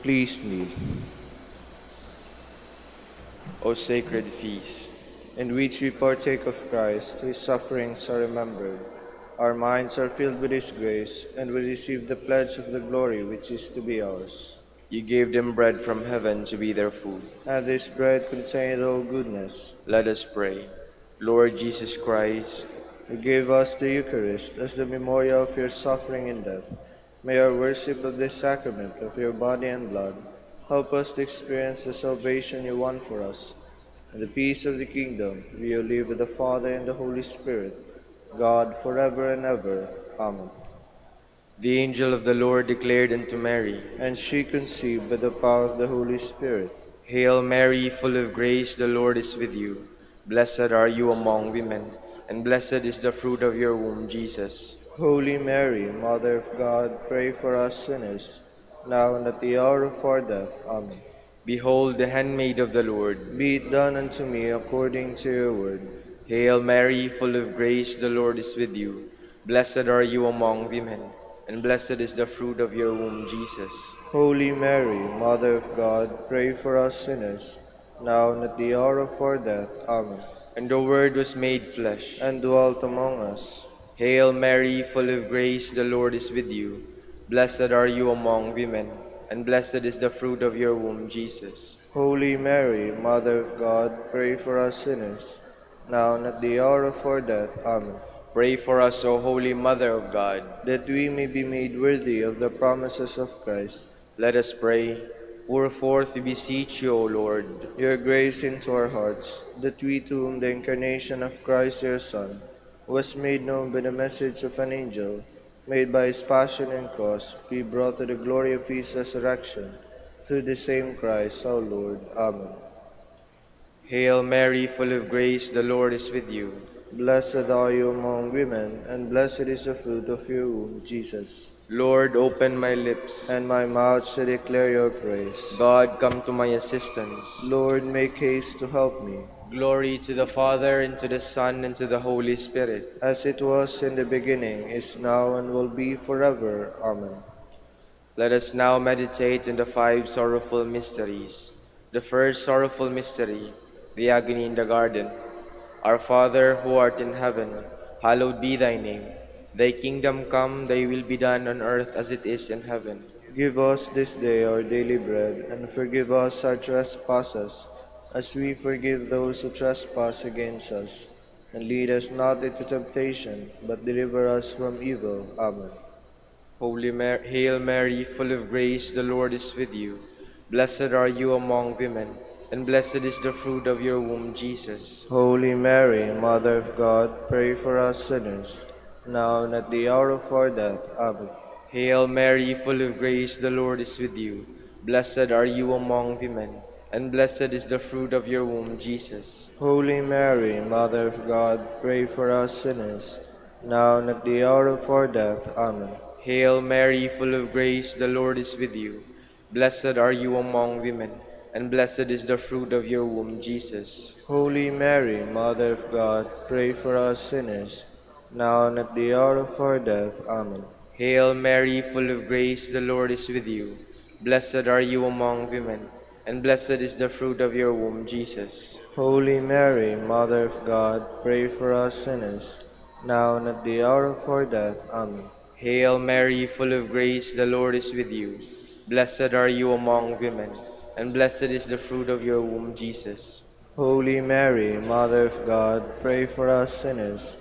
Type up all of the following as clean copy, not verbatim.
Please kneel. O sacred feast, In which we partake of Christ, his sufferings are remembered. Our minds are filled with his grace, and we receive the pledge of the glory which is to be ours. you gave them bread from heaven to be their food. And this bread contained all goodness. Let us pray. Lord Jesus Christ, You gave us the Eucharist as the memorial of your suffering and death. May our worship of this sacrament of your body and blood help us to experience the salvation you won for us, and the peace of the kingdom, where you live with the Father and the Holy Spirit, God forever and ever. Amen. the angel of the Lord declared unto Mary, And she conceived by the power of the Holy Spirit. Hail Mary, full of grace, the Lord is with you. Blessed are you among women, and blessed is the fruit of your womb, Jesus. Holy Mary, Mother of God, pray for us sinners, now and at the hour of our death. Amen. Behold the handmaid of the Lord. Be it done unto me according to your word. Hail Mary, full of grace, the Lord is with you. Blessed are you among women, and blessed is the fruit of your womb, Jesus. Holy Mary, Mother of God, pray for us sinners, now and at the hour of our death. Amen. And the Word was made flesh, And dwelt among us. Hail Mary, full of grace, the Lord is with you. Blessed are you among women, and blessed is the fruit of your womb, Jesus. Holy Mary, Mother of God, pray for us sinners, now and at the hour of our death. Amen. Pray for us, O Holy Mother of God. That we may be made worthy of the promises of Christ. Let us pray. Pour forth, we beseech you, O Lord, Your grace into our hearts, that we to whom the incarnation of Christ your Son was made known by the message of an angel, made by his passion and cross, be brought to the glory of his resurrection, through the same Christ our Lord. Amen. Hail Mary, full of grace, the Lord is with you. Blessed are you among women, and blessed is the fruit of your womb, Jesus. Lord, open my lips, And my mouth shall declare your praise. God, come to my assistance. Lord, make haste to help me. Glory to the Father, and to the Son, and to the Holy Spirit. As it was in the beginning, is now, and will be forever. Amen. Let us now meditate on the 5 sorrowful mysteries. The first sorrowful mystery, the agony in the garden. Our Father, who art in heaven, hallowed be thy name. Thy kingdom come, thy will be done on earth as it is in heaven. Give us this day our daily bread, and forgive us our trespasses, as we forgive those who trespass against us. And lead us not into temptation, but deliver us from evil. Amen. Hail Mary, full of grace, the Lord is with you. Blessed are you among women, and blessed is the fruit of your womb, Jesus. Holy Mary, Mother of God, pray for us sinners, now and at the hour of our death. Amen. Hail Mary, full of grace, the Lord is with you. Blessed are you among women, and blessed is the fruit of your womb, Jesus. Holy Mary, Mother of God, pray for us sinners, now and at the hour of our death. Amen. Hail Mary, full of grace, the Lord is with you. Blessed are you among women, and blessed is the fruit of your womb, Jesus. Holy Mary, Mother of God, pray for us sinners, now and at the hour of our death. Amen. Hail Mary, full of grace, the Lord is with you. Blessed are you among women, and blessed is the fruit of your womb, Jesus. Holy Mary, Mother of God, pray for us sinners, now and at the hour of our death. Amen. Hail Mary, full of grace, the Lord is with you. Blessed are you among women, and blessed is the fruit of your womb, Jesus. Holy Mary, Mother of God, pray for us sinners,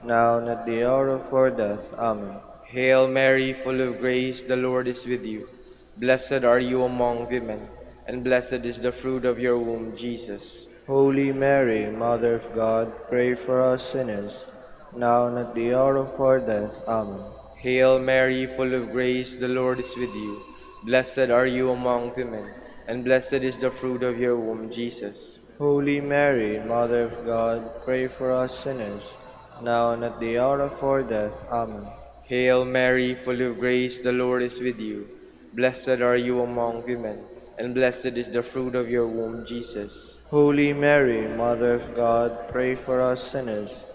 now and at the hour of our death. Amen. Hail Mary, full of grace, the Lord is with you. Blessed are you among women, and blessed is the fruit of your womb, Jesus. Holy Mary, Mother of God, pray for us sinners, now and at the hour of our death. Amen. Hail Mary, full of grace, the Lord is with you. Blessed are you among women, and blessed is the fruit of your womb, Jesus. Holy Mary, Mother of God, pray for us sinners, now and at the hour of our death. Amen. Hail Mary, full of grace, the Lord is with you. Blessed are you among women, and blessed is the fruit of your womb, Jesus. Holy Mary, Mother of God, pray for us sinners,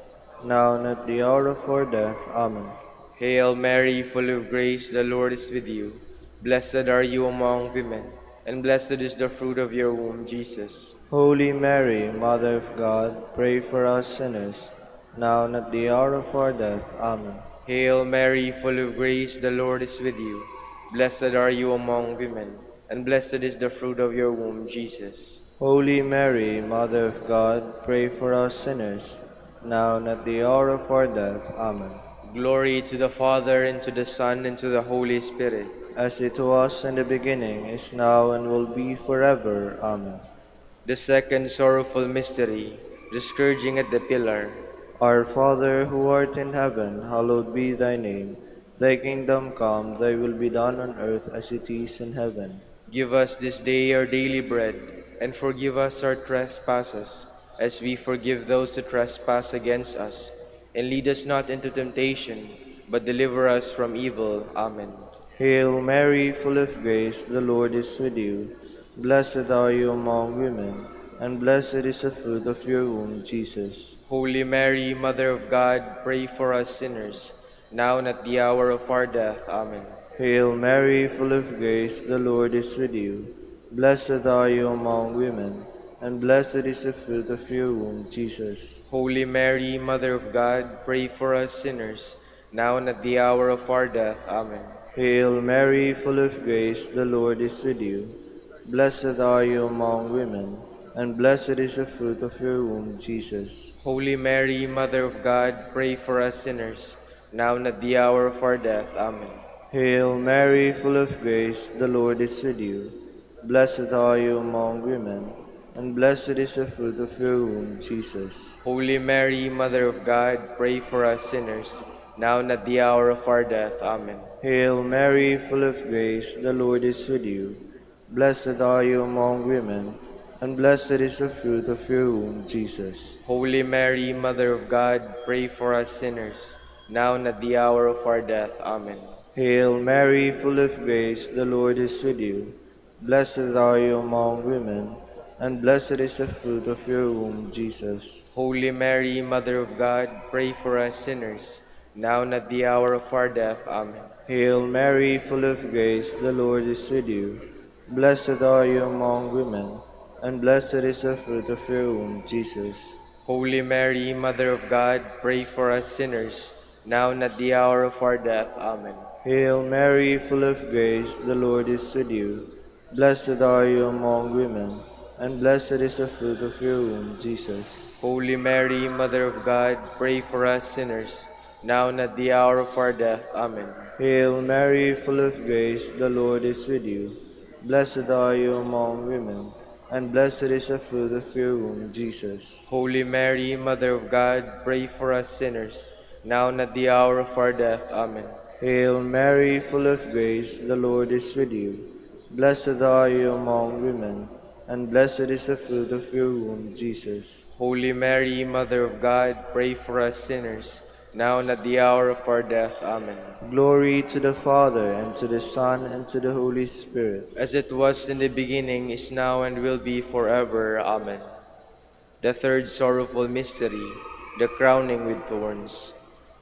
now and at the hour of our death. Amen. Hail Mary, full of grace, the Lord is with you. Blessed are you among women, and blessed is the fruit of your womb, Jesus. Holy Mary, Mother of God, pray for us sinners, now and at the hour of our death. Amen. Hail Mary, full of grace, the Lord is with you. Blessed are you among women, and blessed is the fruit of your womb, Jesus. Holy Mary, Mother of God, pray for us sinners, now and at the hour of our death. Amen. Glory to the Father, and to the Son, and to the Holy Spirit. As it was in the beginning, is now, and will be forever. Amen. The second sorrowful mystery, the scourging at the pillar. Our Father, who art in heaven, hallowed be thy name. Thy kingdom come, thy will be done on earth as it is in heaven. Give us this day our daily bread, and forgive us our trespasses, as we forgive those who trespass against us. And lead us not into temptation, but deliver us from evil. Amen. Hail Mary, full of grace, the Lord is with you. Blessed are you among women, and blessed is the fruit of your womb, Jesus. Holy Mary, Mother of God, pray for us sinners, now and at the hour of our death. Amen. Hail Mary, full of grace, the Lord is with you. Blessed are you among women, and blessed is the fruit of your womb, Jesus. Holy Mary, Mother of God, pray for us sinners, now and at the hour of our death. Amen. Hail Mary, full of grace, the Lord is with you. Blessed are you among women, and blessed is the fruit of your womb, Jesus. Holy Mary, Mother of God, pray for us sinners, now and at the hour of our death. Amen. Hail Mary, full of grace, the Lord is with you. Blessed are you among women, and blessed is the fruit of your womb, Jesus. Holy Mary, Mother of God, pray for us sinners, now and at the hour of our death. Amen. Hail Mary, full of grace, the Lord is with you. Blessed are you among women, and blessed is the fruit of your womb, Jesus. Holy Mary, Mother of God, pray for us sinners, now and at the hour of our death. Amen. Hail Mary, full of grace, the Lord is with you. Blessed are you among women, and blessed is the fruit of your womb, Jesus. Holy Mary, Mother of God, pray for us sinners, now and at the hour of our death. Amen. Hail Mary, full of grace, the Lord is with you. Blessed are you among women, and blessed is the fruit of your womb, Jesus. Holy Mary, Mother of God, pray for us sinners, now and at the hour of our death. Amen. Hail Mary, full of grace, the Lord is with you. Blessed are you among women, and blessed is the fruit of your womb, Jesus. Holy Mary, Mother of God, pray for us sinners, now and at the hour of our death. Amen. Hail Mary, full of grace, the Lord is with you. Blessed are you among women, and blessed is the fruit of your womb, Jesus. Holy Mary, Mother of God, pray for us sinners, now and at the hour of our death. Amen. Hail Mary, full of grace, the Lord is with you. Blessed are you among women, and blessed is the fruit of your womb, Jesus. Holy Mary, Mother of God, pray for us sinners, now and at the hour of our death. Amen. Glory to the Father, and to the Son, and to the Holy Spirit. As it was in the beginning, is now, and will be forever. Amen. The third sorrowful mystery, the crowning with thorns.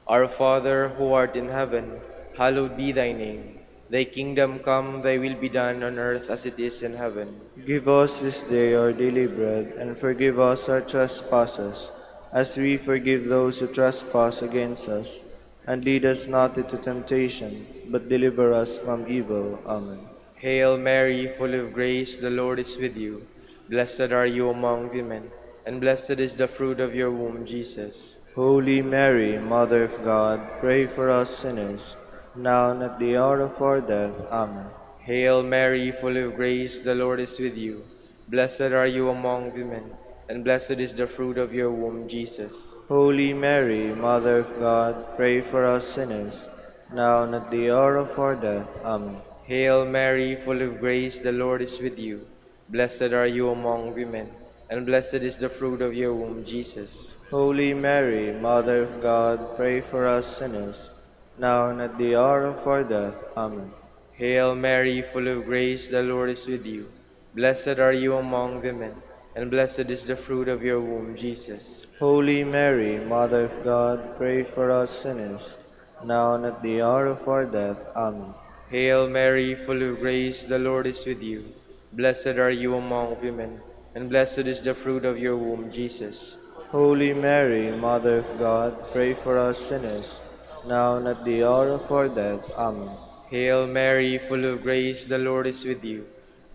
Our Father, who art in heaven, hallowed be thy name. Thy kingdom come, thy will be done on earth as it is in heaven. Give us this day our daily bread, and forgive us our trespasses, as we forgive those who trespass against us. And lead us not into temptation, but deliver us from evil. Amen. Hail Mary, full of grace, the Lord is with you. Blessed are you among women, and blessed is the fruit of your womb, Jesus. Holy Mary, Mother of God, pray for us sinners, now and at the hour of our death. Amen. Hail Mary, full of grace, the Lord is with you. Blessed are you among women, and blessed is the fruit of your womb, Jesus. Holy Mary, Mother of God, pray for us sinners, now and at the hour of our death. Amen. Hail Mary, full of grace, the Lord is with you. Blessed are you among women, and blessed is the fruit of your womb, Jesus. Holy Mary, Mother of God, pray for us sinners, now and at the hour of our death. Amen. Hail Mary, full of grace, the Lord is with you. Blessed are you among women, and blessed is the fruit of your womb, Jesus. Holy Mary, Mother of God, pray for us sinners, now and at the hour of our death. Amen. Hail Mary, full of grace, the Lord is with you. Blessed are you among women, and blessed is the fruit of your womb, Jesus. Holy Mary, Mother of God, pray for us sinners, now and at the hour of our death. Amen. Hail Mary, full of grace, the Lord is with you.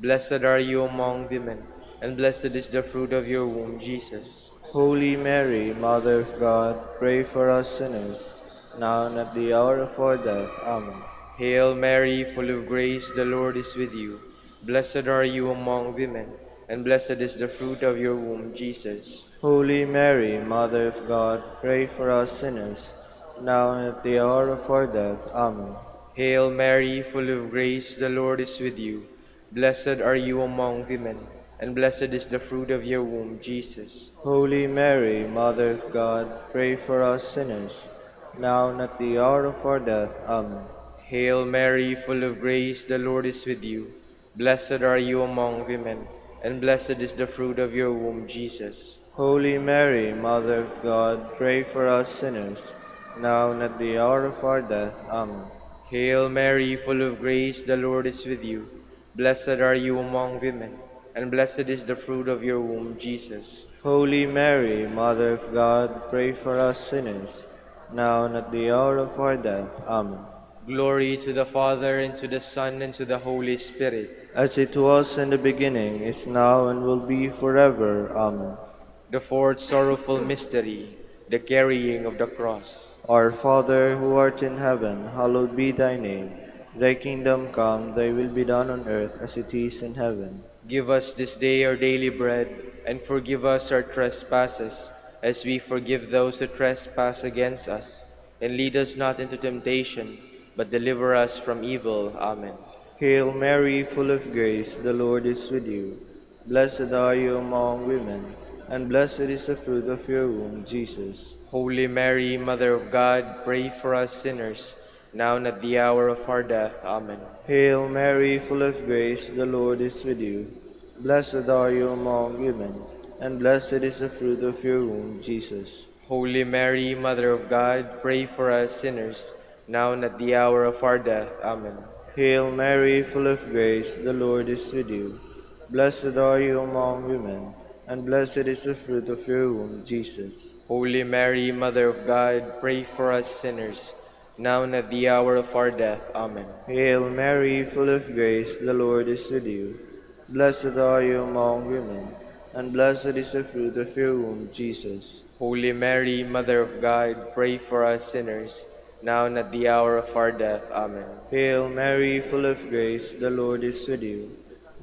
Blessed are you among women, and blessed is the fruit of your womb, Jesus. Holy Mary, Mother of God, pray for us sinners, now and at the hour of our death. Amen. Hail Mary, full of grace, the Lord is with you. Blessed are you among women, and blessed is the fruit of your womb, Jesus. Holy Mary, Mother of God, pray for us sinners, now and at the hour of our death. Amen. Hail Mary, full of grace, the Lord is with you. Blessed are you among women, and blessed is the fruit of your womb, Jesus. Holy Mary, Mother of God, pray for us sinners, now and at the hour of our death. Amen. Hail Mary, full of grace, the Lord is with you. Blessed are you among women, and blessed is the fruit of your womb, Jesus. Holy Mary, Mother of God, pray for us sinners, now and at the hour of our death. Amen. Hail Mary, full of grace, the Lord is with you. Blessed are you among women, and blessed is the fruit of your womb, Jesus. Holy Mary, Mother of God, pray for us sinners, now and at the hour of our death. Amen. Glory to the Father, and to the Son, and to the Holy Spirit. As it was in the beginning, is now, and will be forever. Amen. The fourth sorrowful mystery, the carrying of the cross. Our Father, who art in heaven, hallowed be thy name. Thy kingdom come, thy will be done on earth as it is in heaven. Give us this day our daily bread, and forgive us our trespasses, as we forgive those who trespass against us. And lead us not into temptation, but deliver us from evil. Amen. Hail Mary, full of grace, the Lord is with you. Blessed are you among women, and blessed is the fruit of your womb, Jesus. Holy Mary, Mother of God, pray for us sinners, now and at the hour of our death. Amen. Hail Mary, full of grace, the Lord is with you. Blessed are you among women, and blessed is the fruit of your womb, Jesus. Holy Mary, Mother of God, pray for us sinners, now and at the hour of our death. Amen. Hail Mary, full of grace, the Lord is with you. Blessed are you among women, and blessed is the fruit of your womb, Jesus. Holy Mary, Mother of God, pray for us sinners, now and at the hour of our death. Amen. Hail Mary, full of grace, the Lord is with you. Blessed are you among women, and blessed is the fruit of your womb, Jesus. Holy Mary, Mother of God, pray for us sinners, now and at the hour of our death. Amen. Hail Mary, full of grace, the Lord is with you.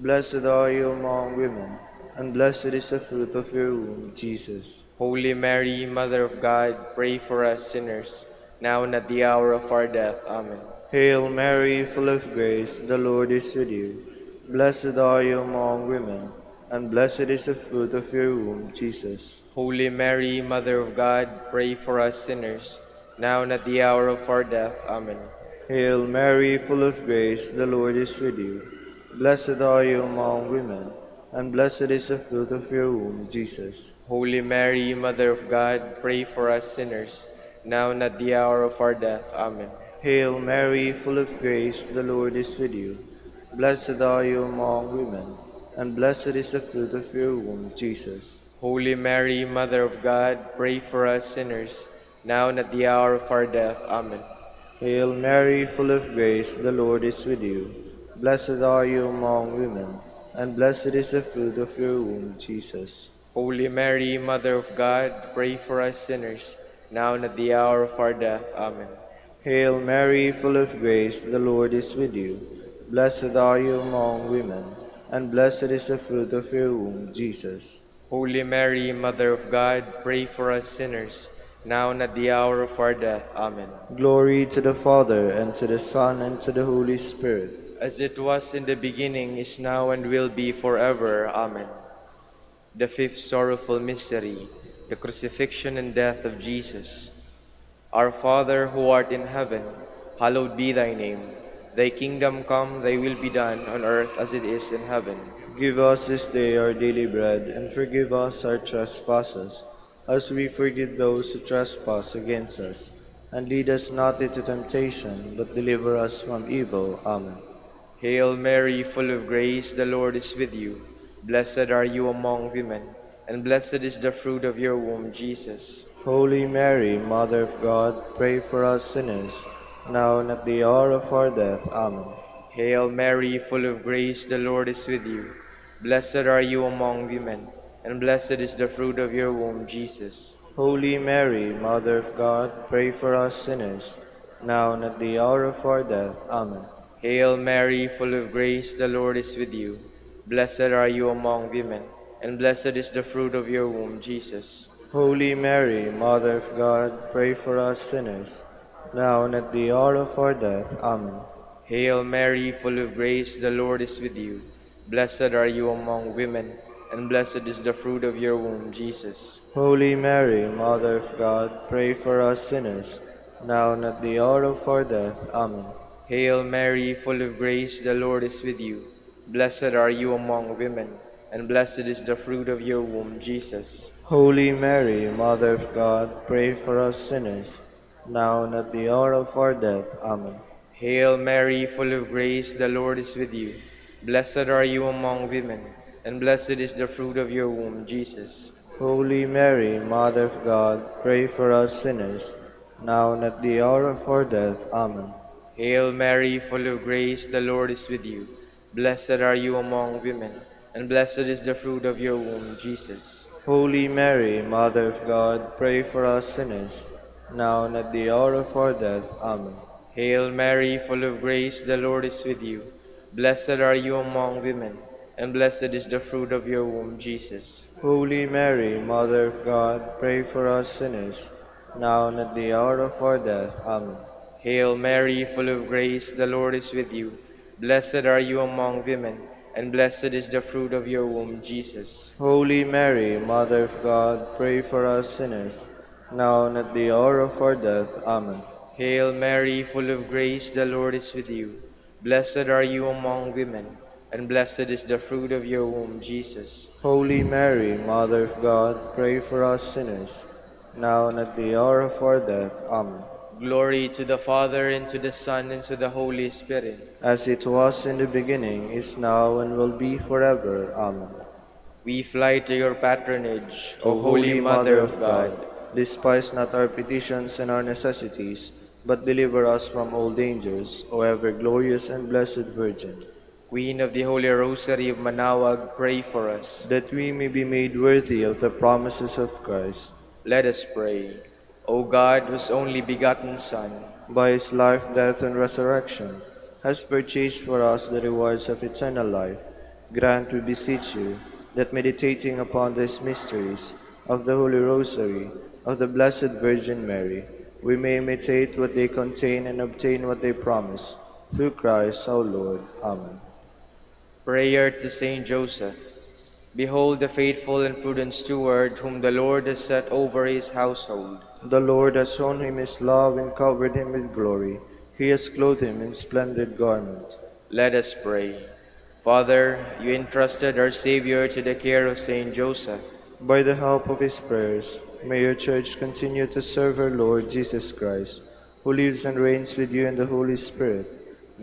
Blessed are you among women, and blessed is the fruit of your womb, Jesus. Holy Mary, Mother of God, pray for us sinners, now and at the hour of our death. Amen. Hail Mary, full of grace, the Lord is with you. Blessed are you among women, and blessed is the fruit of your womb, Jesus. Holy Mary, Mother of God, pray for us sinners, now and at the hour of our death. Amen. Hail Mary, full of grace, the Lord is with you. Blessed are you among women, and blessed is the fruit of your womb, Jesus. Holy Mary, Mother of God, pray for us sinners, now and at the hour of our death. Amen. Hail Mary, full of grace, the Lord is with you. Blessed are you among women, and blessed is the fruit of your womb, Jesus. Holy Mary, Mother of God, pray for us sinners, now and at the hour of our death. Amen. Hail Mary, full of grace, the Lord is with you. Blessed are you among women, and blessed is the fruit of your womb, Jesus. Holy Mary, Mother of God, pray for us sinners, now and at the hour of our death. Amen. Hail Mary, full of grace, the Lord is with you. Blessed are you among women, and blessed is the fruit of your womb, Jesus. Holy Mary, Mother of God, pray for us sinners, now and at the hour of our death. Amen. Glory to the Father, and to the Son, and to the Holy Spirit. As it was in the beginning, is now, and will be forever. Amen. The fifth sorrowful mystery, the crucifixion and death of Jesus. Our Father, who art in heaven, hallowed be thy name. Thy kingdom come, thy will be done, on earth as it is in heaven. Give us this day our daily bread, and forgive us our trespasses, as we forgive those who trespass against us. And lead us not into temptation, but deliver us from evil. Amen. Hail Mary, full of grace, the Lord is with you. Blessed are you among women, and blessed is the fruit of your womb, Jesus. Holy Mary, Mother of God, pray for us sinners, now and at the hour of our death. Amen. Hail Mary, full of grace, the Lord is with you. Blessed are you among women, and blessed is the fruit of your womb, Jesus. Holy Mary, Mother of God, pray for us sinners, now and at the hour of our death. Amen. Hail Mary, full of grace, the Lord is with you. Blessed are you among women, and blessed is the fruit of your womb, Jesus. Holy Mary, Mother of God, pray for us sinners, now and at the hour of our death. Amen. Hail Mary, full of grace, the Lord is with you. Blessed are you among women, and blessed is the fruit of your womb, Jesus. Holy Mary, Mother of God, pray for us sinners, now and at the hour of our death. Amen. Hail Mary, full of grace, the Lord is with you. Blessed are you among women, and blessed is the fruit of your womb, Jesus. Holy Mary, Mother of God, pray for us sinners, now and at the hour of our death. Amen. Hail Mary, full of grace, the Lord is with you. Blessed are you among women, and blessed is the fruit of your womb, Jesus. Holy Mary, Mother of God, pray for us sinners, now and at the hour of our death. Amen. Hail Mary, full of grace, the Lord is with you. Blessed are you among women, and blessed is the fruit of your womb, Jesus. Holy Mary, Mother of God, pray for us sinners, now and at the hour of our death. Amen. Hail Mary, full of grace, the Lord is with you. Blessed are you among women, and blessed is the fruit of your womb, Jesus. Holy Mary, Mother of God, pray for us sinners, now and at the hour of our death. Amen. Hail Mary, full of grace, the Lord is with you. Blessed are you among women, and blessed is the fruit of your womb, Jesus. Holy Mary, Mother of God, pray for us sinners, now and at the hour of our death. Amen. Hail Mary, full of grace, the Lord is with you. Blessed are you among women, and blessed is the fruit of your womb, Jesus. Holy Mary, Mother of God, pray for us sinners, now and at the hour of our death. Amen. Glory to the Father, and to the Son, and to the Holy Spirit. As it was in the beginning, is now, and will be forever. Amen. We fly to your patronage, O O Holy Mother of God. despise not our petitions and our necessities, but deliver us from all dangers, O ever glorious and blessed Virgin. Queen of the Holy Rosary of Manaoag, pray for us. That we may be made worthy of the promises of Christ. Let us pray. O God, whose only begotten Son, By his life, death, and resurrection, has purchased for us the rewards of eternal life, grant, we beseech you, that meditating upon these mysteries of the Holy Rosary of the Blessed Virgin Mary, we may imitate what they contain and obtain what they promise. Through Christ our Lord. Amen. prayer to Saint Joseph. Behold the faithful and prudent steward whom the Lord has set over his household. The Lord has shown him his love and covered him with glory. He has clothed him in splendid garment. Let us pray. Father, you entrusted our Savior to the care of Saint Joseph. By the help of his prayers, may your church continue to serve our Lord Jesus Christ, who lives and reigns with you in the Holy Spirit,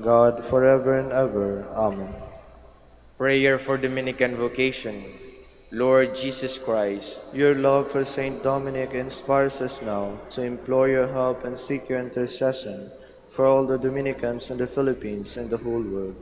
God, forever and ever. Amen. Prayer for Dominican vocation. Lord Jesus Christ, Your love for Saint Dominic inspires us now to implore your help and seek your intercession for all the Dominicans in the Philippines and the whole world.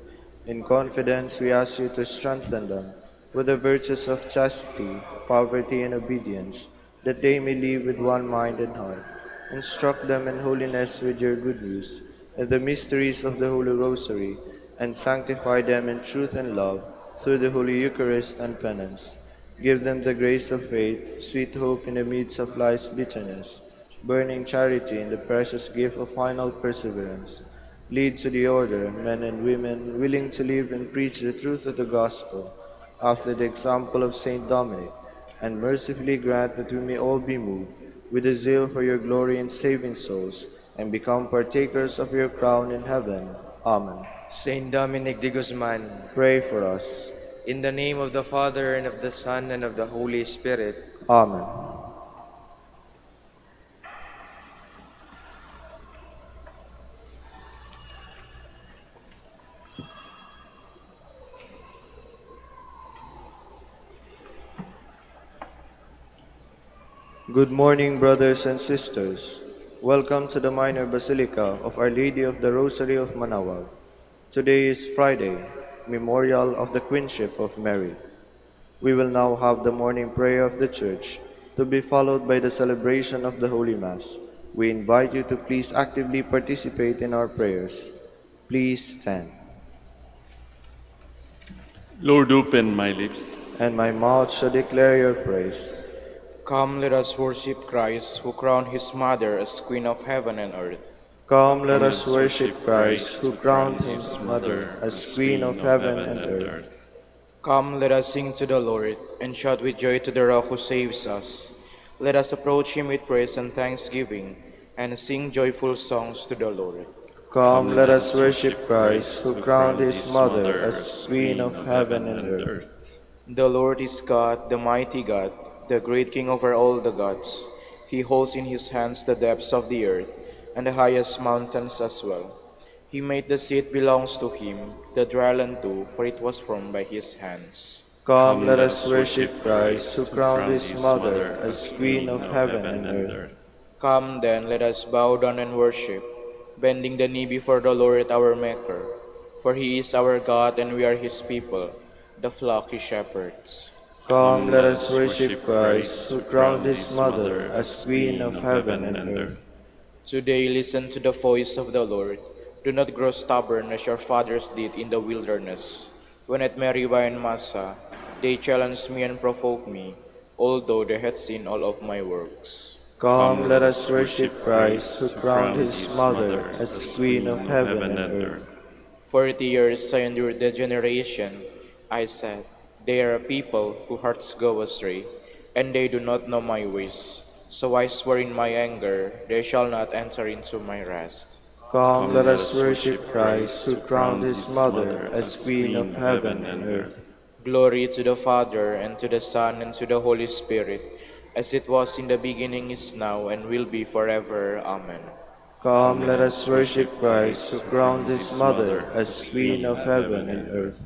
In confidence, we ask you to strengthen them with the virtues of chastity, poverty, and obedience, that they may live with one mind and heart. Instruct them in holiness with your good news, and the mysteries of the Holy Rosary, and sanctify them in truth and love through the Holy Eucharist and penance. Give them the grace of faith, sweet hope in the midst of life's bitterness, burning charity in the precious gift of final perseverance. Lead to the order men and women willing to live and preach the truth of the gospel, after the example of Saint Dominic, and mercifully grant that we may all be moved with a zeal for your glory in saving souls, and become partakers of your crown in heaven. Amen. Saint Dominic de Guzman, Pray for us. in the name of the Father, and of the Son, and of the Holy Spirit. Amen. Good morning, brothers and sisters. Welcome to the Minor Basilica of Our Lady of the Rosary of Manaoag. Today is Friday, Memorial of the Queenship of Mary. We will now have the morning prayer of the Church, to be followed by the celebration of the Holy Mass. We invite you to please actively participate in our prayers. Please stand. Lord, open my lips. And my mouth shall declare your praise. Come, let us worship Christ, who crowned his mother as Queen of heaven and earth. Come, let us worship Christ, who crowned his mother as Queen of heaven and earth. Come, let us sing to the Lord, and shout with joy to the Rock who saves us. Let us approach him with praise and thanksgiving, and sing joyful songs to the Lord. Come, let us worship Christ, who crowned his mother as Queen of heaven and earth. The Lord is God, the mighty God, the great King over all the gods. He holds in his hands the depths of the earth, and the highest mountains as well. He made the sea it belongs to him, the dry land too, for it was formed by his hands. Come, let us worship Christ, who crowned his mother as Queen of heaven and earth. Come then, let us bow down and worship, bending the knee before the Lord our Maker. For he is our God, and we are his people, the flock he shepherds. Come, let us worship Christ, who crowned his mother as Queen of heaven and earth. Today listen to the voice of the Lord. Do not grow stubborn as your fathers did in the wilderness, when at Meribah and Massa they challenged me and provoked me, although they had seen all of my works. Come, let us worship Christ, who crowned his mother as Queen of heaven and earth. 40 years I endured the generation. I said, they are a people whose hearts go astray, and they do not know my ways. So I swore in my anger, they shall not enter into my rest. Come, let us worship Christ, who crowned his mother as Queen of heaven and earth. Glory to the Father, and to the Son, and to the Holy Spirit, as it was in the beginning, is now, and will be forever. Amen. Come, let us worship Christ, who crowned his mother as Queen of heaven and earth.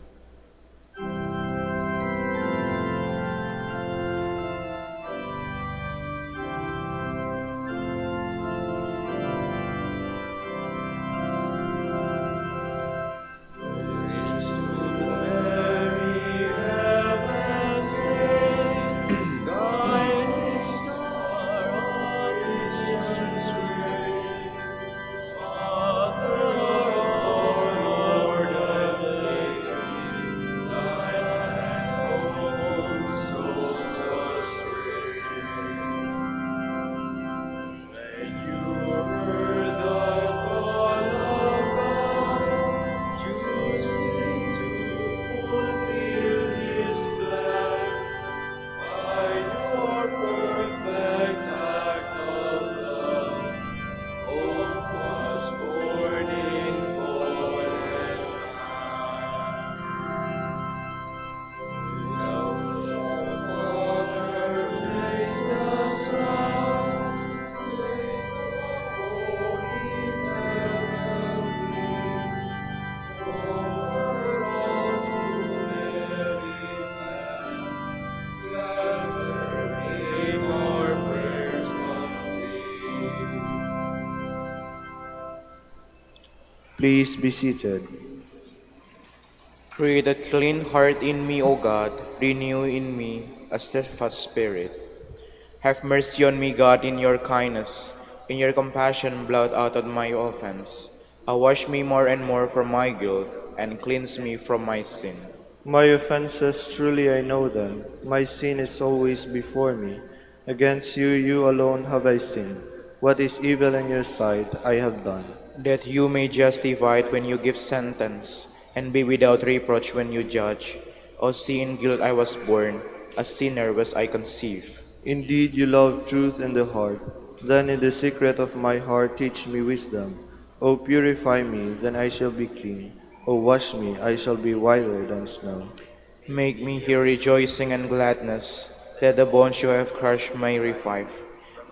Please be seated. Create a clean heart in me, O God, renew in me a steadfast spirit. Have mercy on me, God, in your kindness. In your compassion blot out all my offense. Wash me more and more from my guilt, and cleanse me from my sin. My offenses, truly I know them. My sin is always before me. Against you, you alone have I sinned. What is evil in your sight, I have done. That you may justify it when you give sentence, and be without reproach when you judge. O sin and guilt I was born, a sinner was I conceived. Indeed, you love truth in the heart. Then in the secret of my heart teach me wisdom. O purify me, then I shall be clean. O wash me, I shall be whiter than snow. Make me hear rejoicing and gladness, that the bones you have crushed may revive.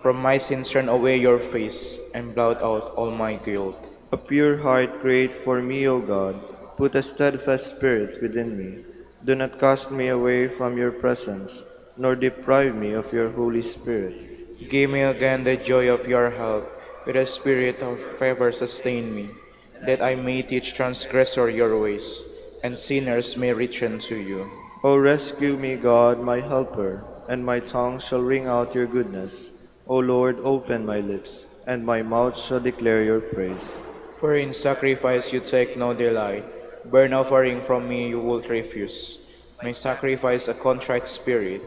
From my sins turn away your face, and blot out all my guilt. A pure heart create for me, O God. Put a steadfast spirit within me. Do not cast me away from your presence, nor deprive me of your Holy Spirit. Give me again the joy of your help, with a spirit of favor sustain me, that I may teach transgressor your ways, and sinners may return to you. O rescue me, God, my helper, and my tongue shall ring out your goodness. O Lord, open my lips, and my mouth shall declare your praise. For in sacrifice you take no delight, burnt offering from me you will refuse. My sacrifice a contrite spirit,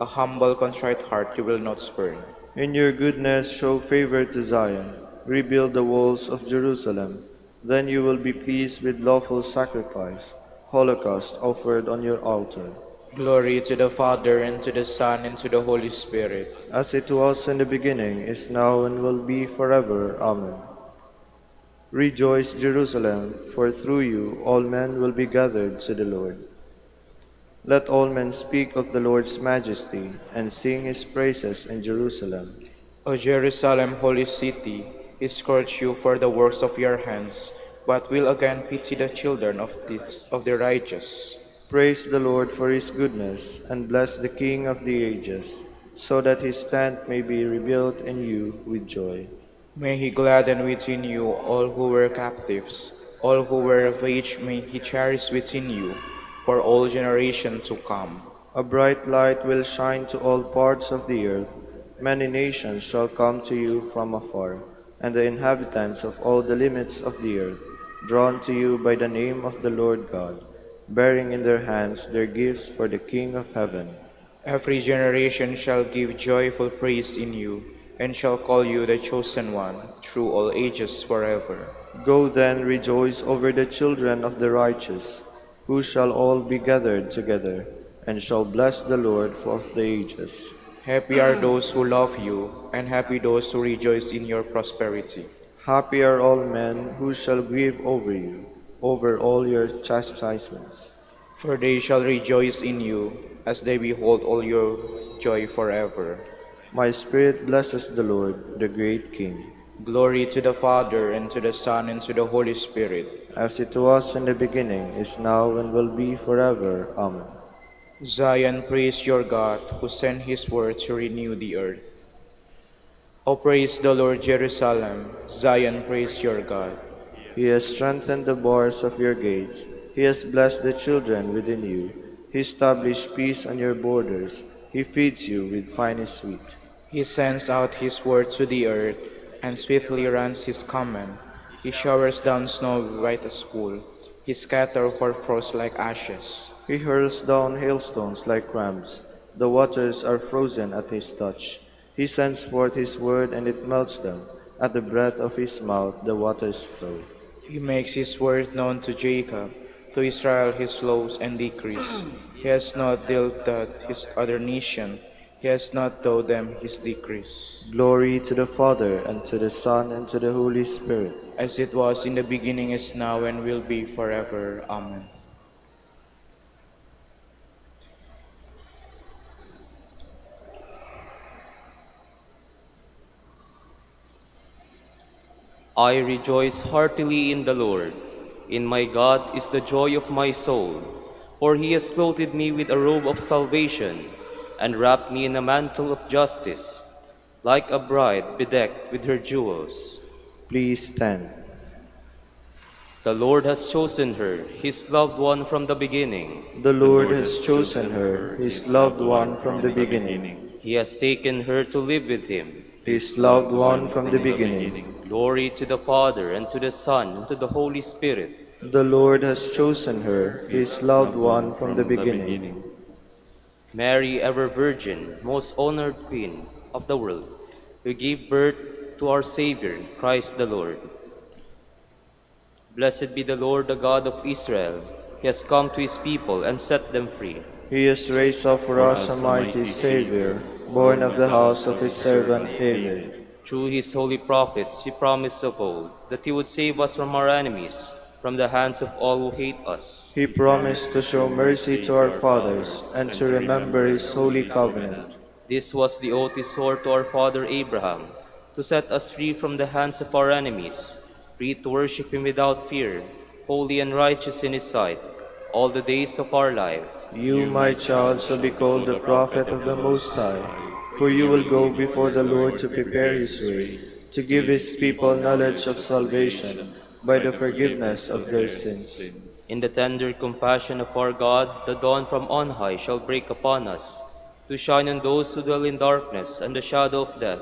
a humble contrite heart you will not spurn. In your goodness show favor to Zion, rebuild the walls of Jerusalem. Then you will be pleased with lawful sacrifice, holocaust offered on your altar. Glory to the Father, and to the Son, and to the Holy Spirit. As it was in the beginning, is now, and will be forever. Amen. Rejoice, Jerusalem, for through you all men will be gathered to the Lord. Let all men speak of the Lord's majesty, and sing his praises in Jerusalem. O Jerusalem, holy city, he scourged you for the works of your hands, but will again pity the children of the righteous. Praise the Lord for his goodness, and bless the King of the ages, so that his tent may be rebuilt in you with joy. May he gladden within you all who were captives, all who were of age may he cherish within you, for all generations to come. A bright light will shine to all parts of the earth. Many nations shall come to you from afar, and the inhabitants of all the limits of the earth, drawn to you by the name of the Lord God, bearing in their hands their gifts for the King of heaven. Every generation shall give joyful praise in you, and shall call you the chosen one, through all ages forever. Go then, rejoice over the children of the righteous, who shall all be gathered together, and shall bless the Lord of the ages. Happy are those who love you, and happy those who rejoice in your prosperity. Happy are all men who shall grieve over you, over all your chastisements. For they shall rejoice in you, as they behold all your joy forever. My spirit blesses the Lord, the great King. Glory to the Father, and to the Son, and to the Holy Spirit. As it was in the beginning, is now, and will be forever. Amen. Zion, praise your God, who sent his word to renew the earth. O praise the Lord, Jerusalem. Zion, praise your God. He has strengthened the bars of your gates. He has blessed the children within you. He established peace on your borders. He feeds you with finest wheat. He sends out his word to the earth, and swiftly runs his command. He showers down snow white as wool. He scatters hoarfrost like ashes. He hurls down hailstones like crumbs. The waters are frozen at his touch. He sends forth his word, and it melts them. At the breath of his mouth the waters flow. He makes his word known to Jacob, to Israel his laws and decrees. He has not dealt that his other nation. He has not taught them his decrees. Glory to the Father, and to the Son, and to the Holy Spirit. As it was in the beginning, is now, and will be forever. Amen. I rejoice heartily in the Lord. In my God is the joy of my soul, for he has clothed me with a robe of salvation, and wrapped me in a mantle of justice, like a bride bedecked with her jewels. Please stand. The Lord has chosen her, his loved one from the beginning. The Lord has chosen her, his loved one from the beginning. He has taken her to live with him. His loved one from the beginning. Glory to the Father, and to the Son, and to the Holy Spirit. The Lord has chosen her, his loved one from the beginning. Mary, ever Virgin, most honored Queen of the world, who gave birth to our Savior, Christ the Lord. Blessed be the Lord, the God of Israel. He has come to his people and set them free. He has raised up for us a mighty Savior, born of the house of his servant David. Through his holy prophets, he promised of old that he would save us from our enemies, from the hands of all who hate us. He promised to show mercy to our fathers and to remember his holy covenant. This was the oath he swore to our father Abraham, to set us free from the hands of our enemies, free to worship him without fear, holy and righteous in his sight, all the days of our life. You, my child, shall be called the prophet of the Most High, For you will go before the Lord to prepare his way, to give his people knowledge of salvation by the forgiveness of their sins. In the tender compassion of our God, the dawn from on high shall break upon us, to shine on those who dwell in darkness and the shadow of death,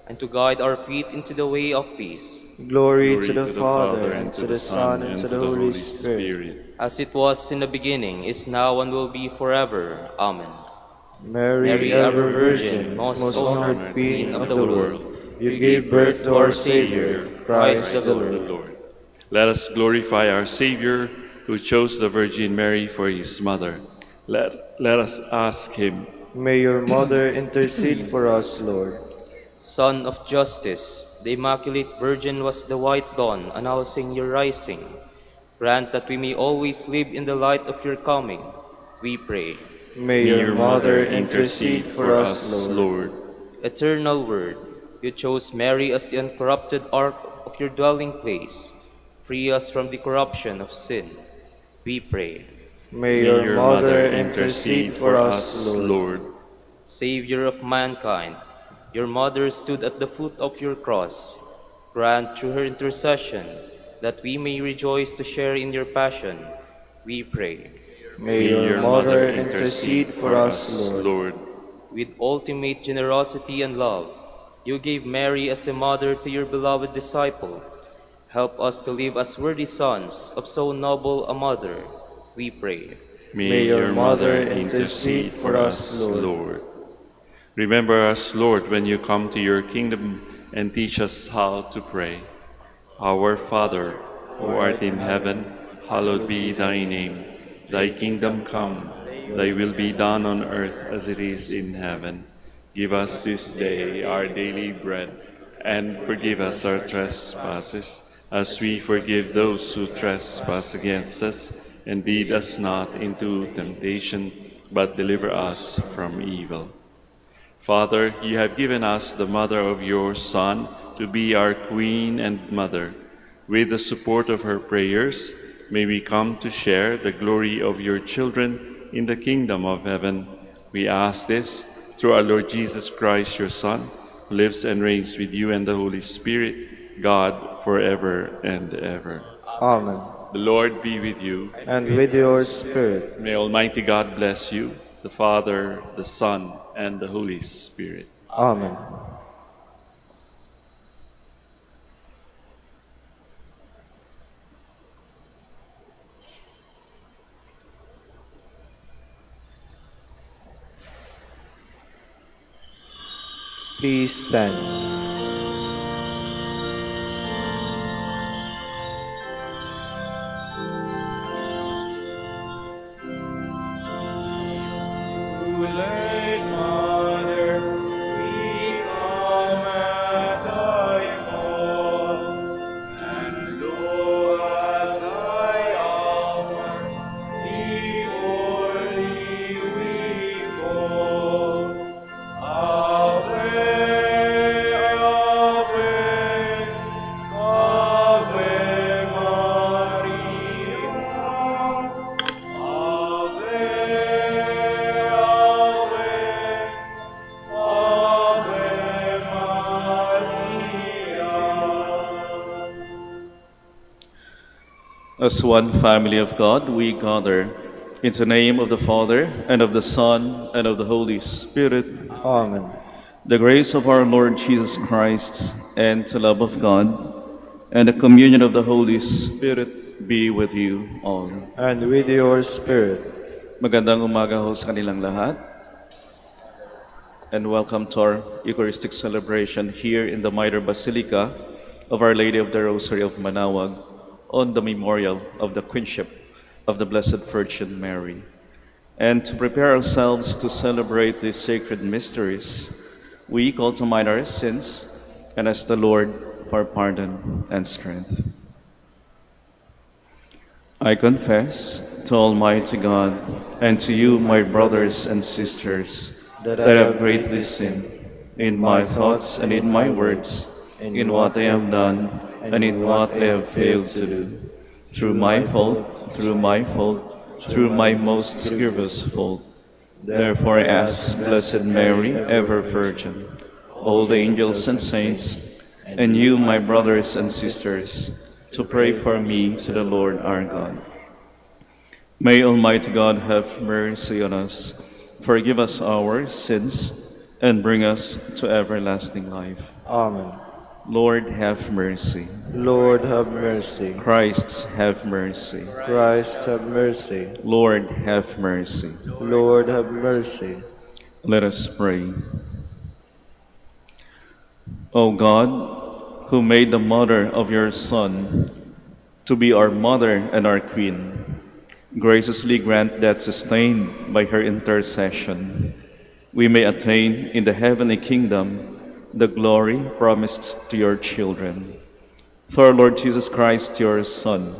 and to guide our feet into the way of peace. Glory to the Father, and to the Son, and to the Holy Spirit. As it was in the beginning, is now, and will be forever. Amen. Mary, ever Virgin, most honored Queen of the world, you gave birth to our Savior, Christ the Lord. Let us glorify our Savior, who chose the Virgin Mary for his mother. Let us ask him. May your mother intercede for us, Lord. Son of justice, the Immaculate Virgin was the white dawn announcing your rising. Grant that we may always live in the light of your coming, we pray. May your mother intercede for us, Lord. Eternal Word, you chose Mary as the uncorrupted ark of your dwelling place. Free us from the corruption of sin, we pray. May your mother intercede for us, Lord. Savior of mankind, your mother stood at the foot of your cross. Grant through her intercession that we may rejoice to share in your passion, we pray. May your mother intercede for us, Lord. With ultimate generosity and love, you gave Mary as a mother to your beloved disciple. Help us to live as worthy sons of so noble a mother, we pray. May your mother intercede for us, Lord. Remember us, Lord, when you come to your kingdom, and teach us how to pray. Our Father, who art in heaven, hallowed be thy name. Thy kingdom come, thy will be done on earth as it is in heaven. Give us this day our daily bread, and forgive us our trespasses, as we forgive those who trespass against us. And lead us not into temptation, but deliver us from evil. Father, you have given us the mother of your Son to be our Queen and Mother. With the support of her prayers, may we come to share the glory of your children in the kingdom of heaven. We ask this through our Lord Jesus Christ, your Son, who lives and reigns with you and the Holy Spirit, God, forever and ever. Amen. The Lord be with you. And with your spirit. May Almighty God bless you, the Father, the Son, and the Holy Spirit. Amen. Please stand. As one family of God, we gather in the name of the Father, and of the Son, and of the Holy Spirit. Amen. The grace of our Lord Jesus Christ, and the love of God, and the communion of the Holy Spirit be with you all. And with your spirit. Magandang umaga ho sa kanilang lahat. And welcome to our Eucharistic celebration here in the Minor Basilica of Our Lady of the Rosary of Manaoag, on the memorial of the Queenship of the Blessed Virgin Mary. And to prepare ourselves to celebrate these sacred mysteries, we call to mind our sins and ask the Lord for pardon and strength. I confess to Almighty God and to you, my brothers and sisters, that I have greatly sinned in my thoughts and in my words, in what I have done and in what I have failed to do, through my fault, through my most grievous fault. Therefore I ask Blessed Mary, ever Virgin, all the angels and saints, and you, my brothers and sisters, to pray for me to the Lord our God. May Almighty God have mercy on us, forgive us our sins, and bring us to everlasting life. Amen. Lord, have mercy. Lord, have mercy. Christ, have mercy. Christ, have mercy. Lord, have mercy. Lord, have mercy. Let us pray. O God, who made the mother of your Son to be our mother and our queen, graciously grant that, sustained by her intercession, we may attain in the heavenly kingdom the glory promised to your children. Through our Lord Jesus Christ, your Son,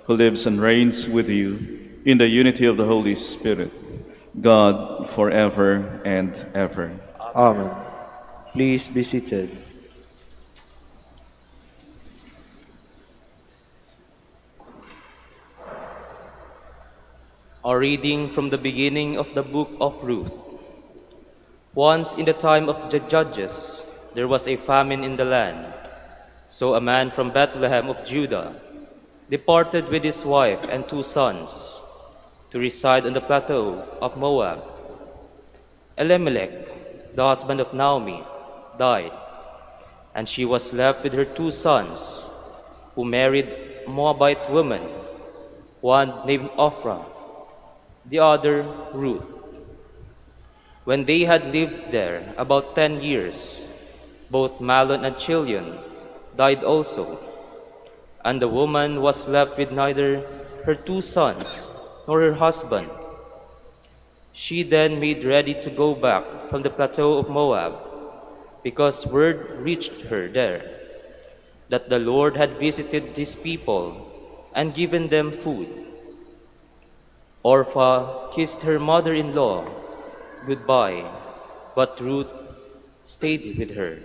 who lives and reigns with you in the unity of the Holy Spirit, God, forever and ever. Amen. Please be seated. A reading from the beginning of the book of Ruth. Once in the time of the judges, there was a famine in the land. So a man from Bethlehem of Judah departed with his wife and 2 sons to reside on the plateau of Moab. Elimelech, the husband of Naomi, died, and she was left with her 2 sons, who married a Moabite woman, one named Ophrah, the other Ruth. When they had lived there about 10 years, both Mahlon and Chilion died also, and the woman was left with neither her 2 sons nor her husband. She then made ready to go back from the plateau of Moab, because word reached her there that the Lord had visited his people and given them food. Orpah kissed her mother-in-law goodbye, but Ruth stayed with her.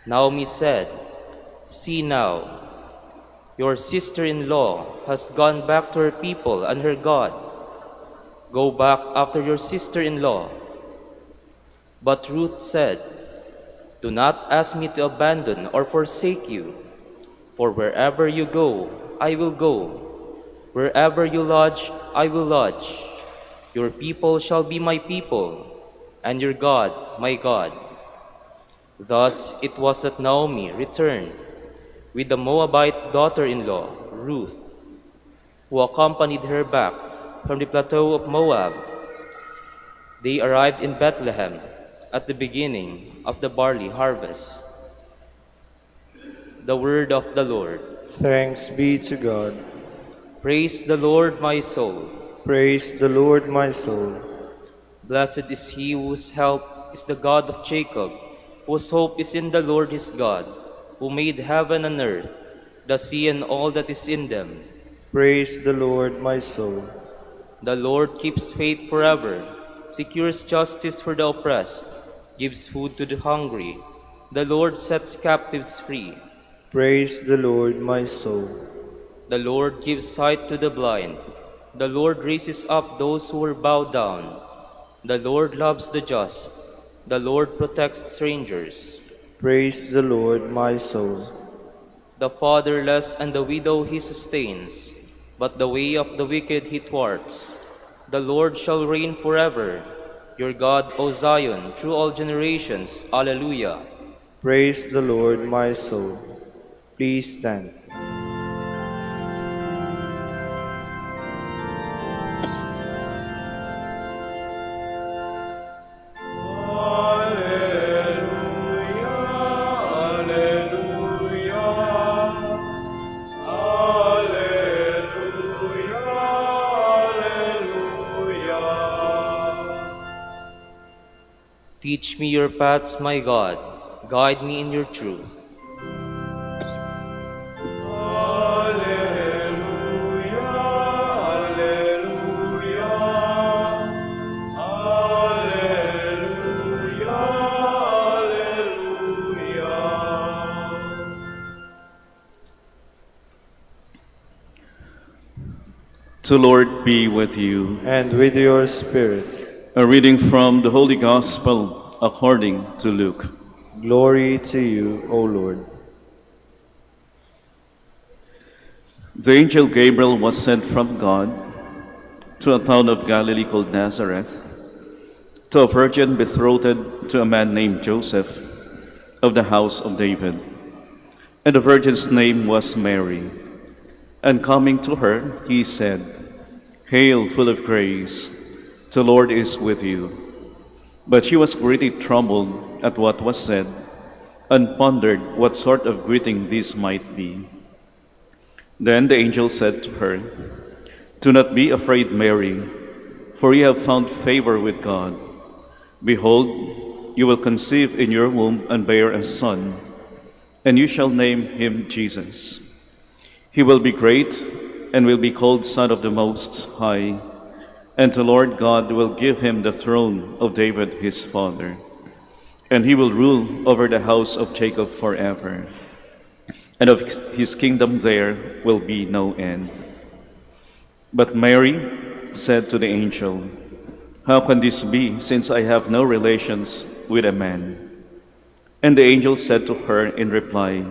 Naomi said, "See now, your sister-in-law has gone back to her people and her God. Go back after your sister-in-law." But Ruth said, "Do not ask me to abandon or forsake you, for wherever you go, I will go. Wherever you lodge, I will lodge. Your people shall be my people, and your God my God." Thus it was that Naomi returned with the Moabite daughter-in-law, Ruth, who accompanied her back from the plateau of Moab. They arrived in Bethlehem at the beginning of the barley harvest. The word of the Lord. Thanks be to God. Praise the Lord, my soul. Praise the Lord, my soul. Blessed is he whose help is the God of Jacob, whose hope is in the Lord his God, who made heaven and earth, the sea and all that is in them. Praise the Lord, my soul. The Lord keeps faith forever, secures justice for the oppressed, gives food to the hungry. The Lord sets captives free. Praise the Lord, my soul. The Lord gives sight to the blind. The Lord raises up those who are bowed down. The Lord loves the just. The Lord protects strangers. Praise the Lord, my soul. The fatherless and the widow he sustains, but the way of the wicked he thwarts. The Lord shall reign forever. Your God, O Zion, through all generations. Alleluia. Praise the Lord, my soul. Please stand. Teach me your paths, my God. Guide me in your truth. The Lord be with you. And with your spirit. A reading from the Holy Gospel according to Luke. Glory to you, O Lord. The angel Gabriel was sent from God to a town of Galilee called Nazareth, to a virgin betrothed to a man named Joseph of the house of David. And the virgin's name was Mary. And coming to her, he said, "Hail, full of grace, the Lord is with you." But she was greatly troubled at what was said, and pondered what sort of greeting this might be. Then the angel said to her, "Do not be afraid, Mary, for you have found favor with God. Behold, you will conceive in your womb and bear a son, and you shall name him Jesus. He will be great and will be called Son of the Most High, and the Lord God will give him the throne of David his father, and he will rule over the house of Jacob forever, and of his kingdom there will be no end." But Mary said to the angel, "How can this be, since I have no relations with a man?" And the angel said to her in reply,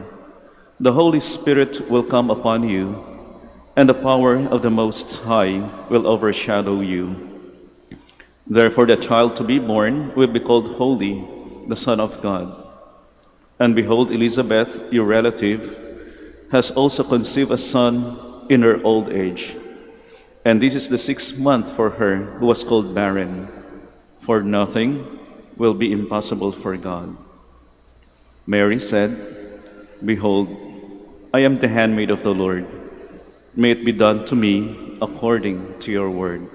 "The Holy Spirit will come upon you, and the power of the Most High will overshadow you. Therefore the child to be born will be called Holy, the Son of God. And behold, Elizabeth, your relative, has also conceived a son in her old age. And this is the 6th month for her who was called barren, for nothing will be impossible for God." Mary said, "Behold, I am the handmaid of the Lord. May it be done to me according to your word."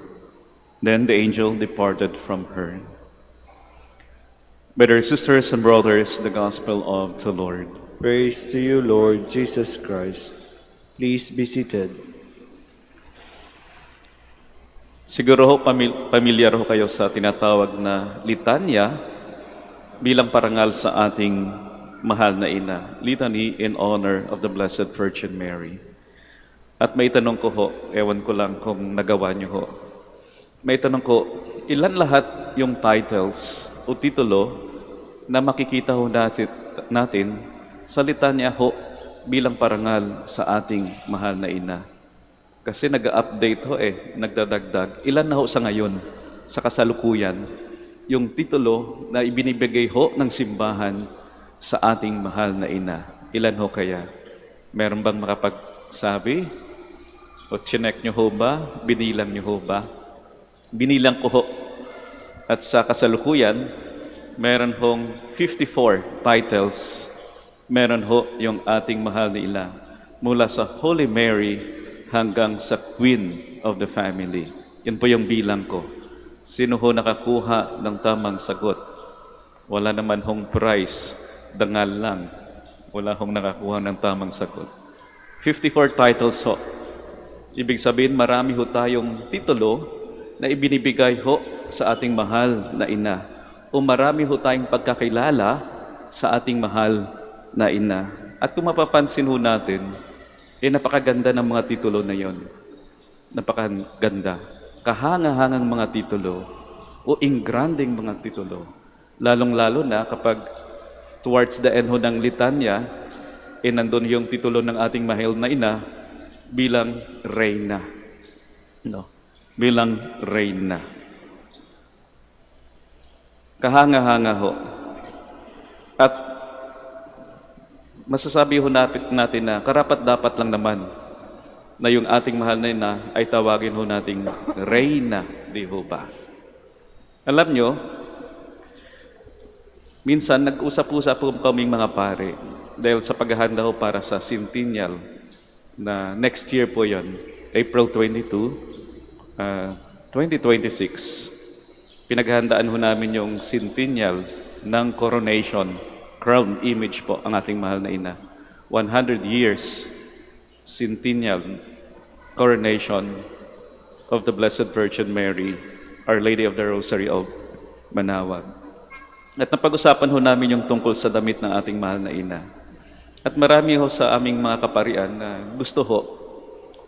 Then the angel departed from her. Brothers, sisters, and brothers, the Gospel of the Lord. Praise to you, Lord Jesus Christ. Please be seated. Siguro ho, pamilyar ho kayo sa tinatawag na litanya bilang parangal sa ating mahal na ina. Litany in honor of the Blessed Virgin Mary. At may tanong ko ho, ewan ko lang kung nagawa niyo ho. May tanong ko, ilan lahat yung titles o titulo na makikita ho natin sa litanya ho bilang parangal sa ating mahal na ina? Kasi nag-update ho nagdadagdag. Ilan na ho sa ngayon, sa kasalukuyan, yung titulo na ibinibigay ho ng simbahan sa ating mahal na ina? Ilan ho kaya? Meron bang makapagsabi? O chinek nyo ho ba? Binilang nyo ho ba? Binilang ko ho. At sa kasalukuyan, meron hong 54 titles. Meron ho yung ating mahal na ina. Mula sa Holy Mary hanggang sa Queen of the Family. Yan po yung bilang ko. Sino ho nakakuha ng tamang sagot? Wala naman hong prize. Dangal lang. Wala hong nakakuha ng tamang sagot. 54 titles ho. Ibig sabihin, marami ho tayong titulo na ibinibigay ho sa ating mahal na ina. O marami ho tayong pagkakilala sa ating mahal na ina. At kung mapapansin ho natin, napakaganda ng mga titulo na yon. Napakaganda. Kahanga-hangang mga titulo o ingranding mga titulo. Lalong-lalo na kapag towards the end ho ng litanya, nandun yung titulo ng ating mahal na ina bilang Reyna. No? Bilang Reyna. Kahanga-hanga ho. At masasabi ho natin na karapat-dapat lang naman na yung ating mahal na ina ay tawagin ho nating Reyna, di ho ba? Alam nyo, minsan nag-usap-usap po kaming mga pare dahil sa paghahanda ho para sa centennial na next year po yon, April 22, 2026. Pinaghandaan ho namin yung centennial ng coronation, crown image po ang ating mahal na ina. 100 years centennial coronation of the Blessed Virgin Mary, Our Lady of the Rosary of Manaoag. At napag-usapan ho namin yung tungkol sa damit ng ating mahal na ina. At marami ho sa aming mga kaparian na gusto ho,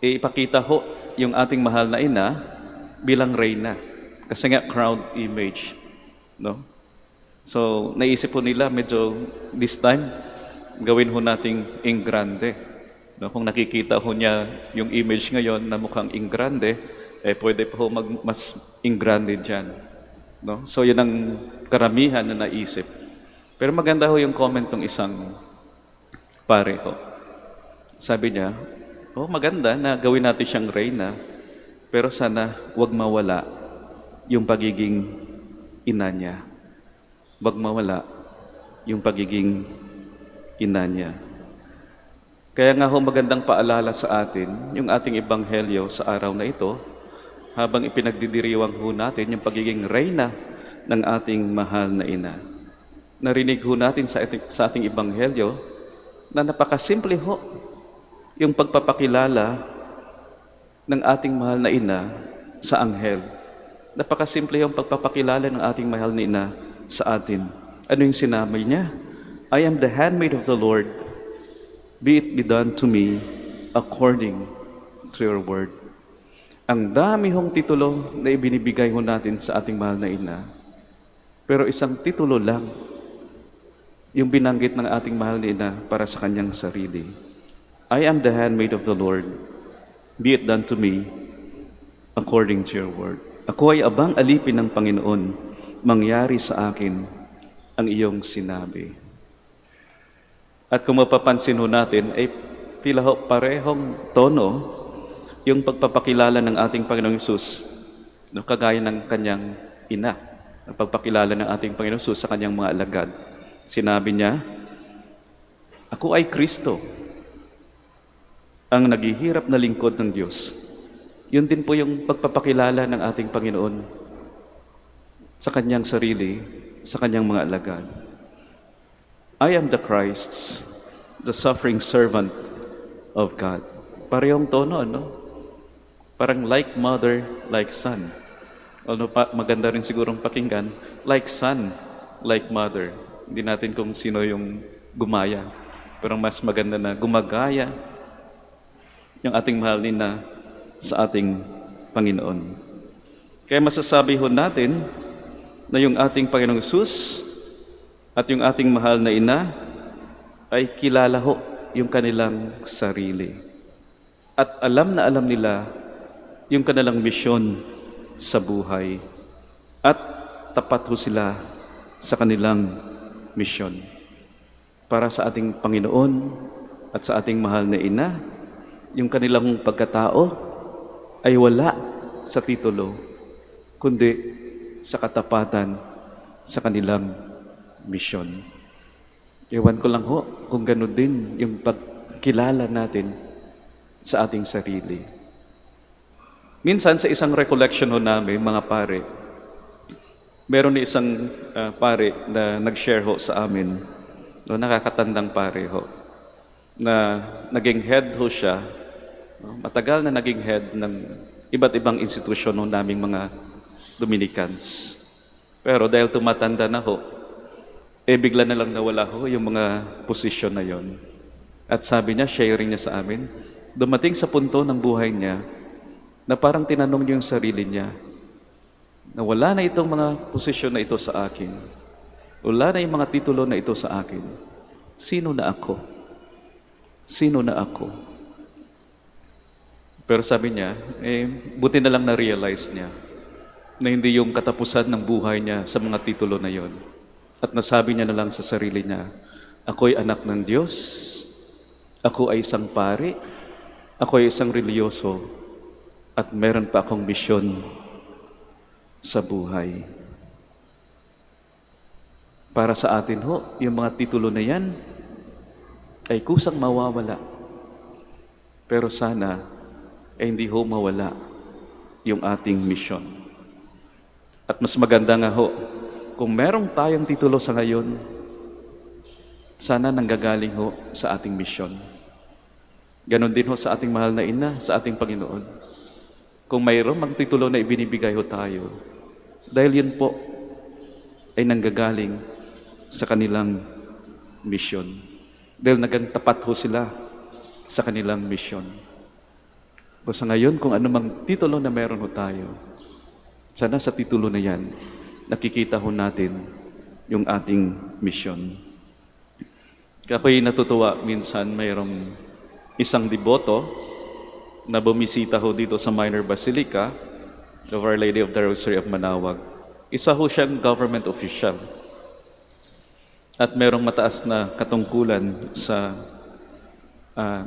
ipakita ho yung ating mahal na ina bilang Reyna. Kasi nga crowd image, no? So, naisip po nila medyo this time gawin ho nating in grande. No, kung nakikita ho niya yung image ngayon na mukhang in grande, pwede pa ho mas in grande dyan. No? So, yun ang karamihan na naisip. Pero maganda ho yung comment ng isang pare ho. Sabi niya, maganda na gawin natin siyang reyna, pero sana wag mawala yung pagiging ina niya. Wag mawala yung pagiging ina niya. Kaya nga ho magandang paalala sa atin yung ating ebanghelyo sa araw na ito habang ipinagdidiriwang ho natin yung pagiging reyna ng ating mahal na ina. Narinig ho natin sa ating ebanghelyo na napakasimple ho yung pagpapakilala ng ating mahal na ina sa anghel. Napakasimple yung pagpapakilala ng ating mahal na ina sa atin. Ano yung sinabi niya? I am the handmaid of the Lord. Be it be done to me according to your word. Ang dami hong titulo na ibinibigay ho natin sa ating mahal na ina. Pero isang titulo lang yung binanggit ng ating mahal na ina para sa kanyang sarili. I am the handmaid of the Lord. Be it done to me according to your word. Ako ay abang alipin ng Panginoon. Mangyari sa akin ang iyong sinabi. At kung mapapansin ho natin, ay tila ho parehong tono yung pagpapakilala ng ating Panginoong Hesus, no, kagaya ng kanyang ina, ang pagpakilala ng ating Panginoong Hesus sa kanyang mga alagad. Sinabi niya, ako ay Kristo, ang naghihirap na lingkod ng Diyos. Yun din po yung pagpapakilala ng ating Panginoon sa kanyang sarili, sa kanyang mga alagad. I am the Christ, the suffering servant of God. Parehong tono, ano? Parang like mother, like son. Ano pa, maganda rin sigurong pakinggan, like son, like mother. Hindi natin kung sino yung gumaya. Pero mas maganda na gumagaya yung ating mahal na sa ating Panginoon. Kaya masasabi ho natin na yung ating Panginoong Hesus at yung ating mahal na ina ay kilala ho yung kanilang sarili. At alam na alam nila yung kanilang misyon sa buhay. At tapat ho sila sa kanilang misyon. Para sa ating Panginoon at sa ating mahal na ina, yung kanilang pagkatao ay wala sa titulo, kundi sa katapatan sa kanilang misyon. Ewan ko lang ho kung gano'n din yung pagkilala natin sa ating sarili. Minsan sa isang recollection ho namin, mga pare, meron ni isang pare na nag-share ho sa amin, no, nakakatandang pare ho, na naging head ho siya, no, matagal na naging head ng iba't ibang institusyon ho naming mga Dominicans. Pero dahil tumatanda na ho, bigla na lang nawala ho yung mga posisyon na yon. At sabi niya, sharing niya sa amin, dumating sa punto ng buhay niya na parang tinanong niya yung sarili niya na wala na itong mga posisyon na ito sa akin. Wala na yung mga titulo na ito sa akin. Sino na ako? Sino na ako? Pero sabi niya, buti na lang na-realize niya na hindi yung katapusan ng buhay niya sa mga titulo na yon. At nasabi niya na lang sa sarili niya, ako'y anak ng Diyos, ako ay isang pari, ako ay isang religyoso, at meron pa akong misyon sa buhay. Para sa atin ho, yung mga titulo na yan ay kusang mawawala. Pero sana ay hindi ho mawala yung ating misyon. At mas maganda nga ho, kung merong tayong titulo sa ngayon, sana nanggagaling ho sa ating misyon. Ganon din ho sa ating mahal na ina, sa ating Panginoon. Kung mayroong mang titulo na ibinibigay ho tayo, dahil yun po ay nanggagaling sa kanilang misyon. Dahil nagang tapat ho sila sa kanilang misyon. O sa ngayon, kung anumang titulo na meron ho tayo, Sana sa titulo na yan, nakikita ho natin yung ating misyon. Ako'y natutuwa minsan mayroong isang deboto na bumisita ho dito sa Minor Basilica of Our Lady of the Rosary of Manaoag. Isa ho siyang government official at merong mataas na katungkulan sa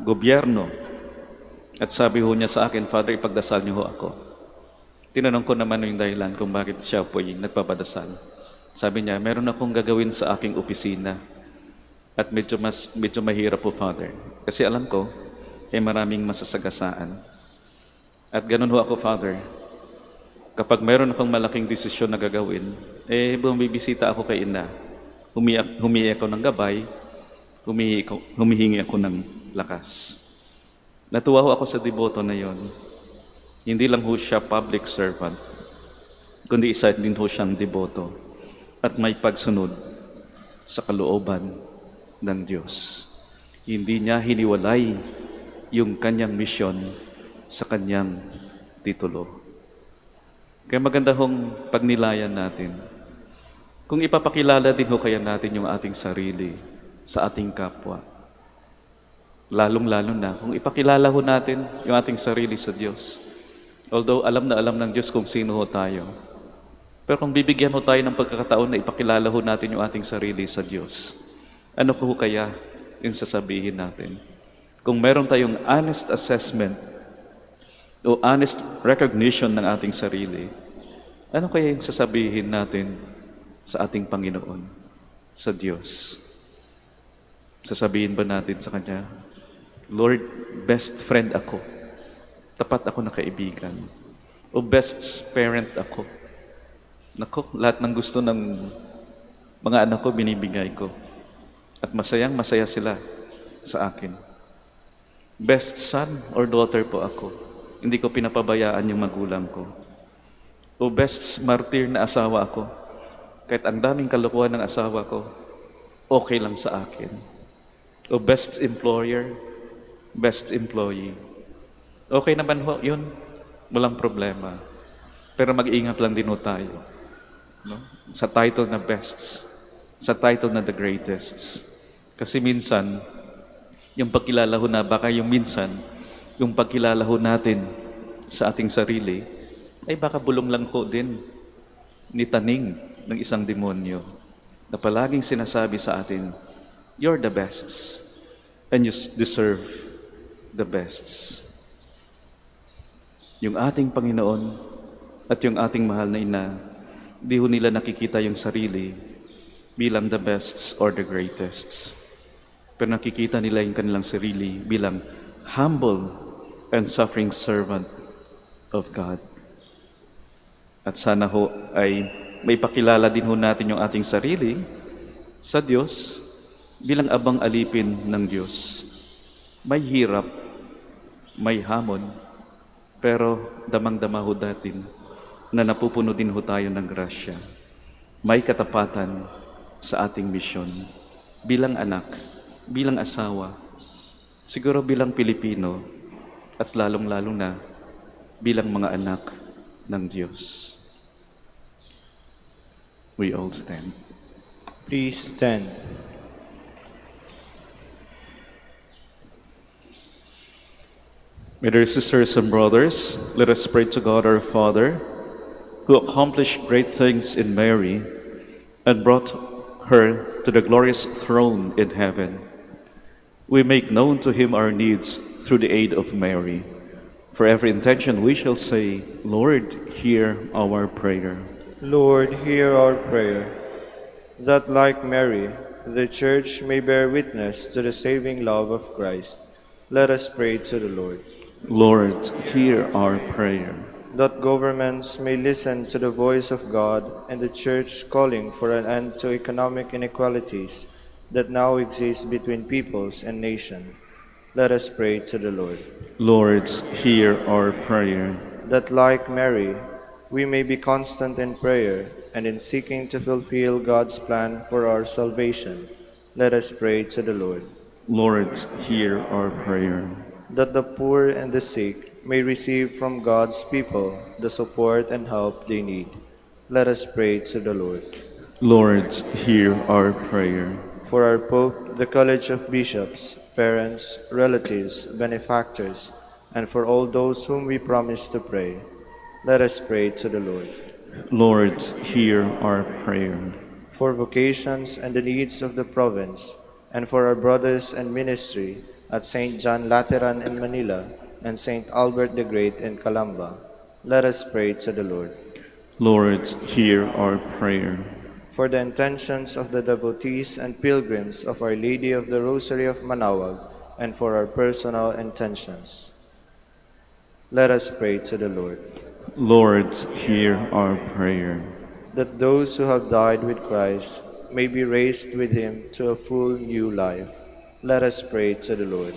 gobyerno. At sabi ho niya sa akin, Father, ipagdasal niyo ho ako. Tinanong ko naman yung dahilan kung bakit siya po yung nagpapadasal. Sabi niya, meron akong gagawin sa aking opisina at medyo mahirap po, Father. Kasi alam ko, maraming masasagasaan. At ganun ho ako, Father. Kapag meron akong malaking desisyon na gagawin, bumibisita ako kay Ina. Humihingi ako ng gabay, humihingi ako ng lakas. Natuwa ho ako sa deboto na yon. Hindi lang ho siya public servant, kundi isa din ho siyang deboto at may pagsunod sa kalooban ng Diyos. Hindi niya hiniwalay yung kanyang misyon sa kanyang titulo. Kaya maganda hong pagnilayan natin. Kung ipapakilala din ho kaya natin yung ating sarili sa ating kapwa, lalong-lalo na kung ipakilala ho natin yung ating sarili sa Diyos. Although alam na alam ng Diyos kung sino ho tayo. Pero kung bibigyan ho tayo ng pagkakataon na ipakilala ho natin yung ating sarili sa Diyos, ano ho kaya yung sasabihin natin? Kung meron tayong honest assessment o honest recognition ng ating sarili, ano kaya yung sasabihin natin sa ating Panginoon, sa Diyos? Sasabihin ba natin sa Kanya, Lord, best friend ako. Tapat ako na kaibigan. O best parent ako. Nako, lahat ng gusto ng mga anak ko, binibigay ko. At masayang masaya sila sa akin. Best son or daughter po ako. Hindi ko pinapabayaan yung magulang ko. O best martyr na asawa ako. Kahit ang daming kalokohan ng asawa ko, okay lang sa akin. O best employer, best employee. Okay naman ho, yun. Walang problema. Pero mag-ingat lang din ho tayo. No? Sa title na bests. Sa title na the greatest. Kasi minsan, yung pagkilala ho na, baka yung minsan, yung pagkilala ho natin sa ating sarili, ay baka bulong lang ho din ni taning ng isang demonyo na palaging sinasabi sa atin, you're the bests and you deserve the bests. Yung ating Panginoon at yung ating mahal na Ina, di ho nila nakikita yung sarili bilang the bests or the greatests. Pero nakikita nila yung kanilang sarili bilang humble and suffering servant of God. At sana ho ay may pakilala din ho natin yung ating sarili sa Diyos bilang abang alipin ng Diyos. May hirap, may hamon, pero damang-dama ho natin na napupuno din ho tayo ng grasya. May katapatan sa ating misyon bilang anak, bilang asawa, siguro bilang Pilipino, at lalong-lalo na bilang mga anak ng Diyos. We all stand. Please stand. My dear sisters and brothers, let us pray to God our Father, who accomplished great things in Mary and brought her to the glorious throne in heaven. We make known to him our needs through the aid of Mary. For every intention we shall say, Lord, hear our prayer. Lord, hear our prayer, that like Mary, the Church may bear witness to the saving love of Christ. Let us pray to the Lord. Lord, hear our prayer. That governments may listen to the voice of God and the Church calling for an end to economic inequalities that now exist between peoples and nations. Let us pray to the Lord. Lord, hear our prayer. That like Mary, we may be constant in prayer and in seeking to fulfill God's plan for our salvation. Let us pray to the Lord. Lord, hear our prayer. That the poor and the sick may receive from God's people the support and help they need. Let us pray to the Lord. Lord, hear our prayer. For our Pope, the College of Bishops, parents, relatives, benefactors, and for all those whom we promise to pray, let us pray to the Lord. Lord, hear our prayer. For vocations and the needs of the province, and for our brothers and ministry at St. John Lateran in Manila and St. Albert the Great in Calamba, let us pray to the Lord. Lord, hear our prayer. For the intentions of the devotees and pilgrims of Our Lady of the Rosary of Manaoag, and for our personal intentions, let us pray to the Lord. Lord, hear our prayer. That those who have died with Christ may be raised with him to a full new life, let us pray to the Lord.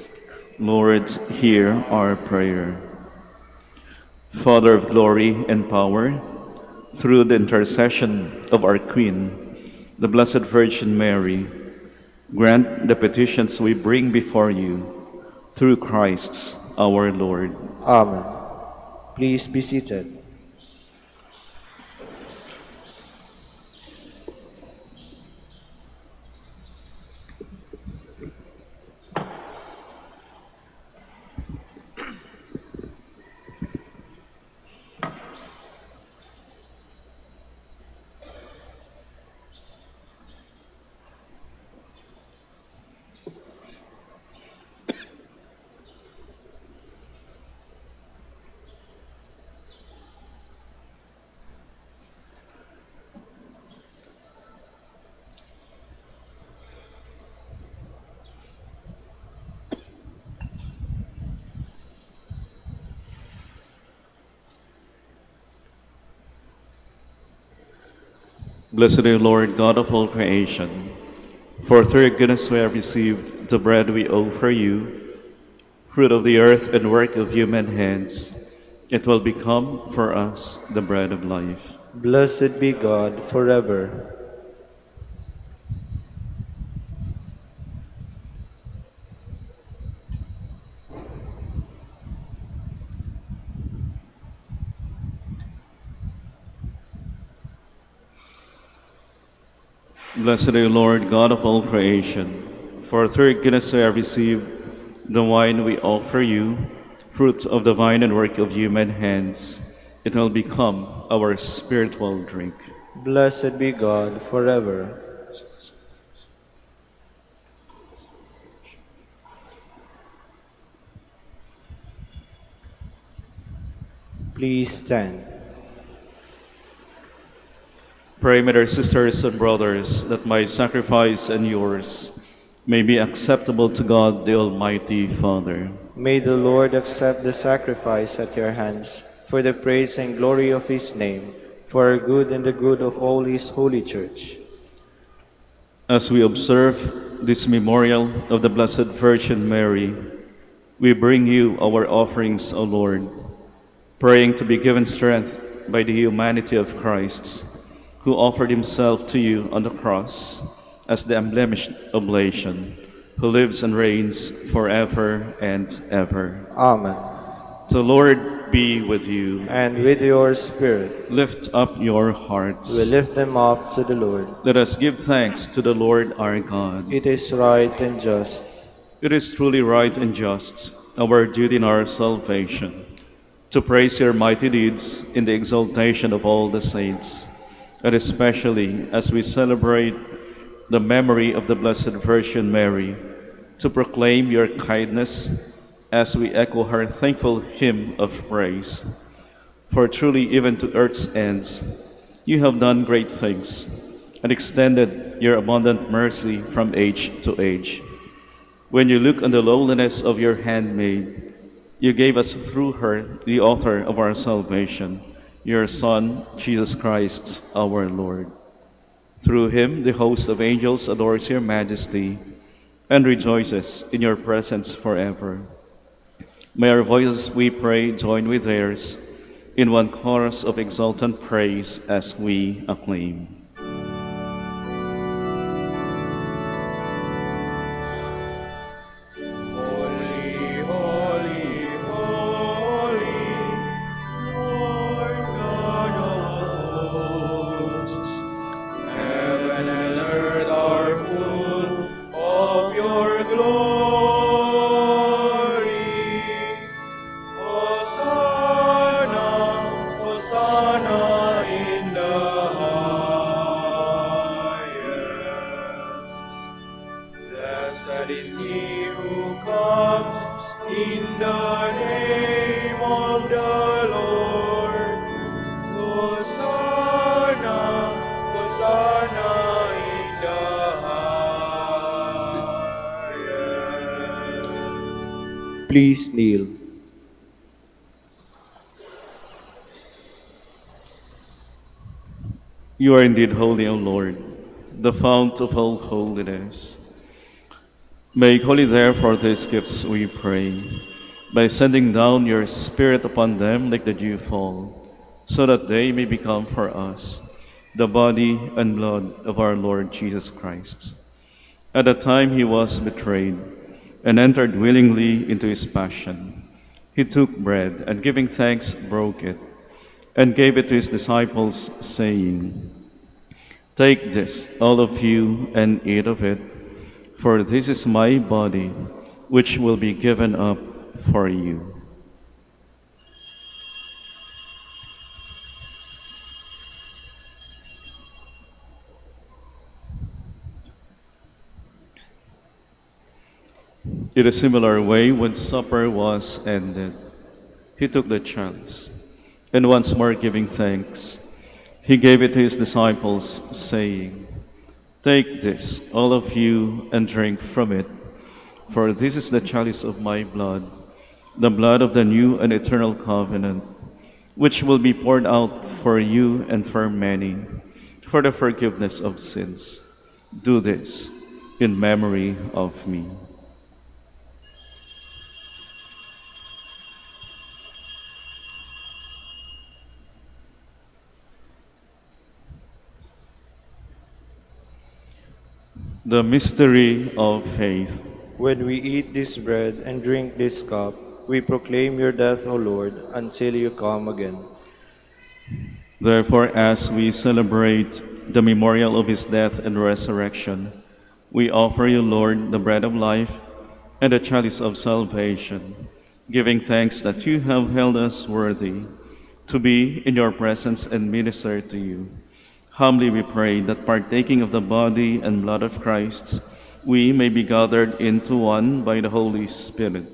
Lord, hear our prayer. Father of glory and power, through the intercession of our Queen, the Blessed Virgin Mary, grant the petitions we bring before you through Christ our Lord. Amen. Please be seated. Blessed are you, Lord, God of all creation. For through your goodness we have received the bread we offer you, fruit of the earth and work of human hands. It will become for us the bread of life. Blessed be God forever. Blessed are you, Lord, God of all creation. For through your goodness we have received the wine we offer you, fruit of the vine and work of human hands. It will become our spiritual drink. Blessed be God forever. Please stand. Pray, my dear sisters and brothers, that my sacrifice and yours may be acceptable to God, the Almighty Father. May the Lord accept the sacrifice at your hands for the praise and glory of his name, for our good and the good of all his holy church. As we observe this memorial of the Blessed Virgin Mary, we bring you our offerings, O Lord, praying to be given strength by the humanity of Christ, who offered himself to you on the cross as the unblemished oblation, who lives and reigns forever and ever. Amen. The Lord be with you. And with your spirit, Lift up your hearts. we lift them up to the Lord. Let us give thanks to the Lord our God. It is right and just. It is truly right and just, our duty and our salvation, to praise your mighty deeds in the exaltation of all the saints, and especially as we celebrate the memory of the Blessed Virgin Mary, to proclaim your kindness as we echo her thankful hymn of praise. For truly, even to earth's ends, you have done great things and extended your abundant mercy from age to age. When you look on the lowliness of your handmaid, you gave us through her the author of our salvation, your Son, Jesus Christ, our Lord. Through him, the host of angels adores your majesty and rejoices in your presence forever. May our voices, we pray, join with theirs in one chorus of exultant praise as we acclaim. Holy, holy, holy, Please kneel. You are indeed holy, O Lord, the fount of all holiness. Make holy therefore these gifts, we pray, by sending down your Spirit upon them like the dew fall, so that they may become for us the body and blood of our Lord Jesus Christ. At the time he was betrayed and entered willingly into his passion, he took bread and giving thanks broke it and gave it to his disciples, saying, "Take this, all of you, and eat of it, for this is my body, which will be given up for you." In a similar way, when supper was ended, he took the chalice, and once more giving thanks, he gave it to his disciples, saying, "Take this, all of you, and drink from it, for this is the chalice of my blood, the blood of the new and eternal covenant, which will be poured out for you and for many, for the forgiveness of sins. Do this in memory of me." The mystery of faith. When we eat this bread and drink this cup, we proclaim your death, O Lord, until you come again. Therefore, as we celebrate the memorial of his death and resurrection, we offer you, Lord, the bread of life and the chalice of salvation, giving thanks that you have held us worthy to be in your presence and minister to you. Humbly we pray that partaking of the body and blood of Christ, we may be gathered into one by the Holy Spirit.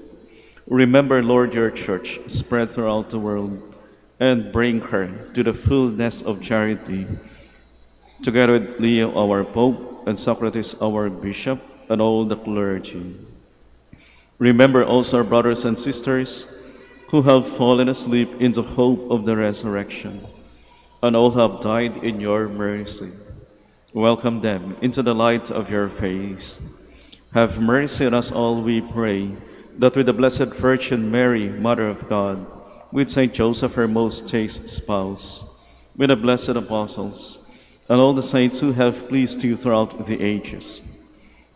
Remember, Lord, your church spread throughout the world, and bring her to the fullness of charity, together with Leo, our Pope, and Socrates, our Bishop, and all the clergy. Remember also our brothers and sisters who have fallen asleep in the hope of the resurrection, and all have died in your mercy. Welcome them into the light of your face. Have mercy on us all, we pray, that with the Blessed Virgin Mary, Mother of God, with Saint Joseph, her most chaste spouse, with the blessed apostles, and all the saints who have pleased you throughout the ages,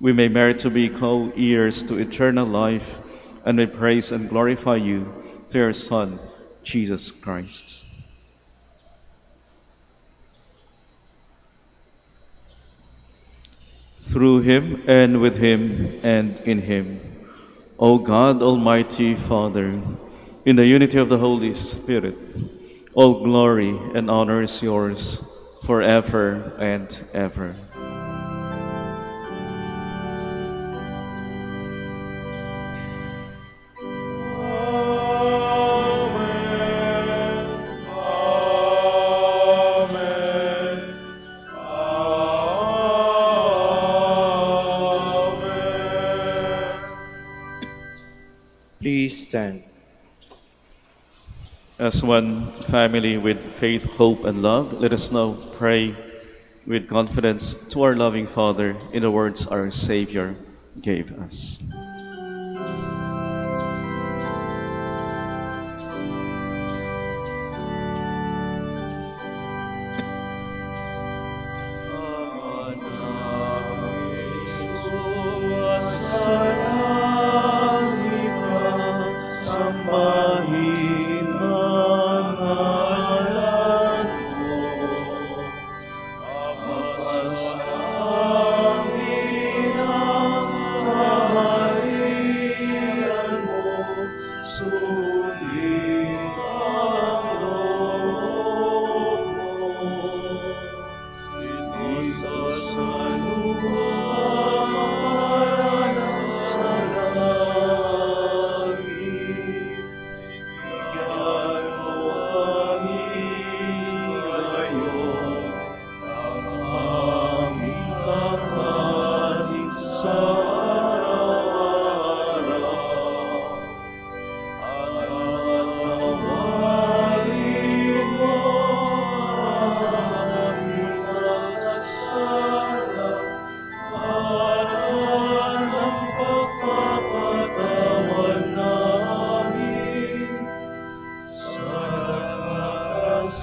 we may merit to be co-heirs to eternal life, and may praise and glorify you through your Son, Jesus Christ. Through him, and with him, and in him, O God, Almighty Father, in the unity of the Holy Spirit, all glory and honor is yours forever and ever. Please stand. As one family with faith, hope, and love, let us now pray with confidence to our loving Father in the words our Savior gave us.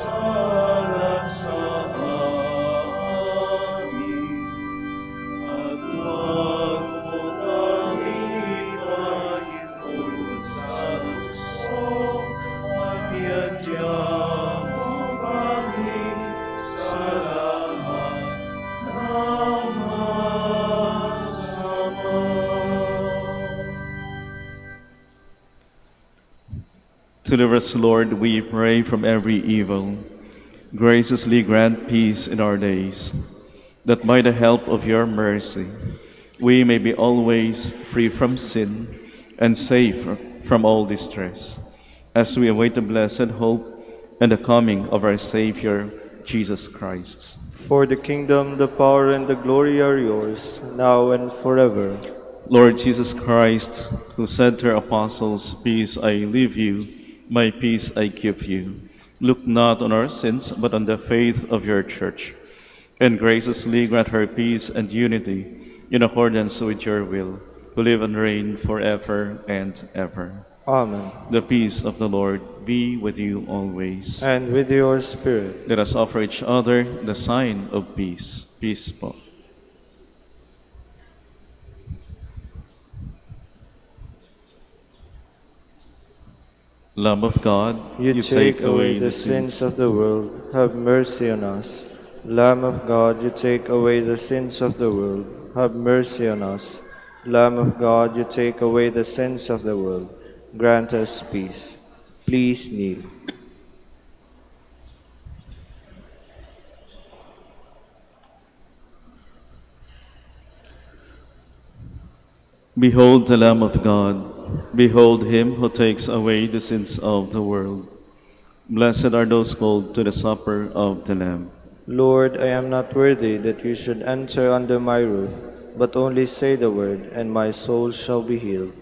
sala sa amin, at huwag mo kami ipahinog sa tukso, at iadya mo kami sa lahat ng masama. Deliver us, Lord, we pray, from every evil. Graciously grant peace in our days, that by the help of your mercy we may be always free from sin and safe from all distress, as we await the blessed hope and the coming of our Savior, Jesus Christ. For the kingdom, the power, and the glory are yours, now and forever. Lord Jesus Christ, who said to your apostles, "Peace I leave you, my peace I give you," look not on our sins, but on the faith of your church, and graciously grant her peace and unity in accordance with your will, who live and reign forever and ever. Amen. The peace of the Lord be with you always. And with your spirit. Let us offer each other the sign of peace. Peace po. Lamb of God, You take away the sins of the world, have mercy on us. Lamb of God, you take away the sins of the world, have mercy on us. Lamb of God, you take away the sins of the world, grant us peace. Please kneel. Behold the Lamb of God. Behold him who takes away the sins of the world. Blessed are those called to the supper of the Lamb. Lord, I am not worthy that you should enter under my roof, but only say the word, and my soul shall be healed.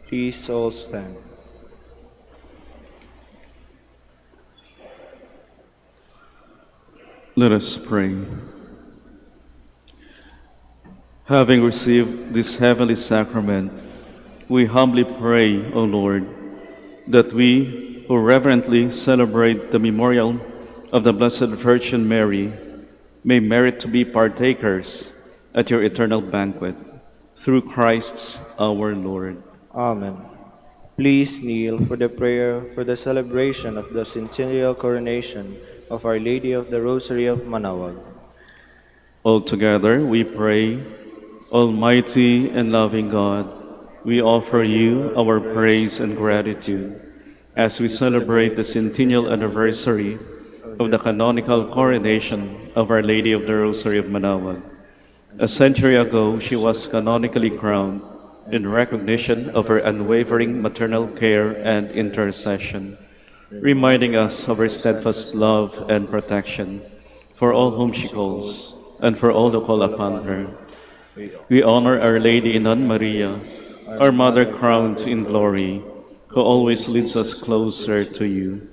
Please all stand. Let us pray. Having received this heavenly sacrament, we humbly pray, O Lord, that we who reverently celebrate the memorial of the Blessed Virgin Mary may merit to be partakers at your eternal banquet, through Christ our Lord. Amen. Please kneel for the prayer for the celebration of the centennial coronation of Our Lady of the Rosary of Manaoag. Altogether we pray, Almighty and loving God, we offer you our praise and gratitude as we celebrate the centennial anniversary of the canonical coronation of Our Lady of the Rosary of Manaoag. A century ago, she was canonically crowned in recognition of her unwavering maternal care and intercession, reminding us of her steadfast love and protection for all whom she calls and for all who call upon her. We honor Our Lady in Maria, our Mother crowned in glory, who always leads us closer to you.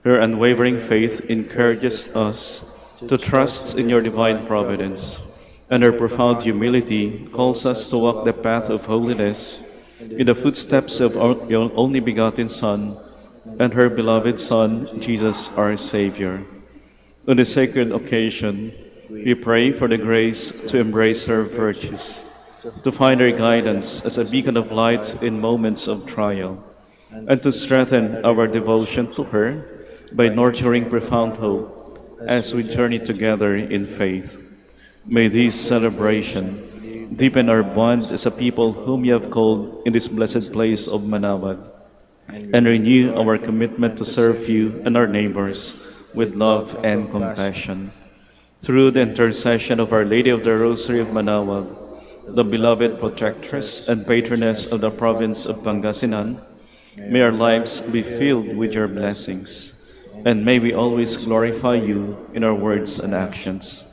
Her unwavering faith encourages us to trust in your divine providence, and her profound humility calls us to walk the path of holiness in the footsteps of your only begotten Son and her beloved Son, Jesus our Savior. On this sacred occasion, we pray for the grace to embrace her virtues, to find her guidance as a beacon of light in moments of trial, and to strengthen our devotion to her by nurturing profound hope as we journey together in faith. May this celebration deepen our bond as a people whom you have called in this blessed place of Manaoag, and renew our commitment to serve you and our neighbors with love and compassion. Through the intercession of Our Lady of the Rosary of Manaoag, the beloved protectress and patroness of the province of Pangasinan, may our lives be filled with your blessings, and may we always glorify you in our words and actions.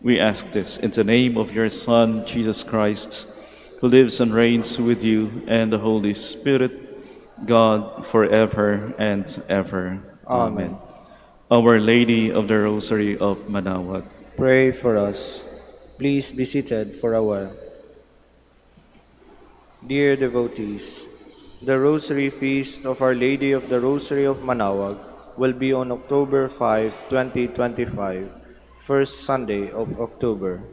We ask this in the name of your Son, Jesus Christ, who lives and reigns with you and the Holy Spirit, God, forever and ever. Amen. Our Lady of the Rosary of Manaoag, Pray for us. Please be seated for a while. Dear devotees, the Rosary Feast of Our Lady of the Rosary of Manaoag will be on October 5, 2025, first Sunday of October.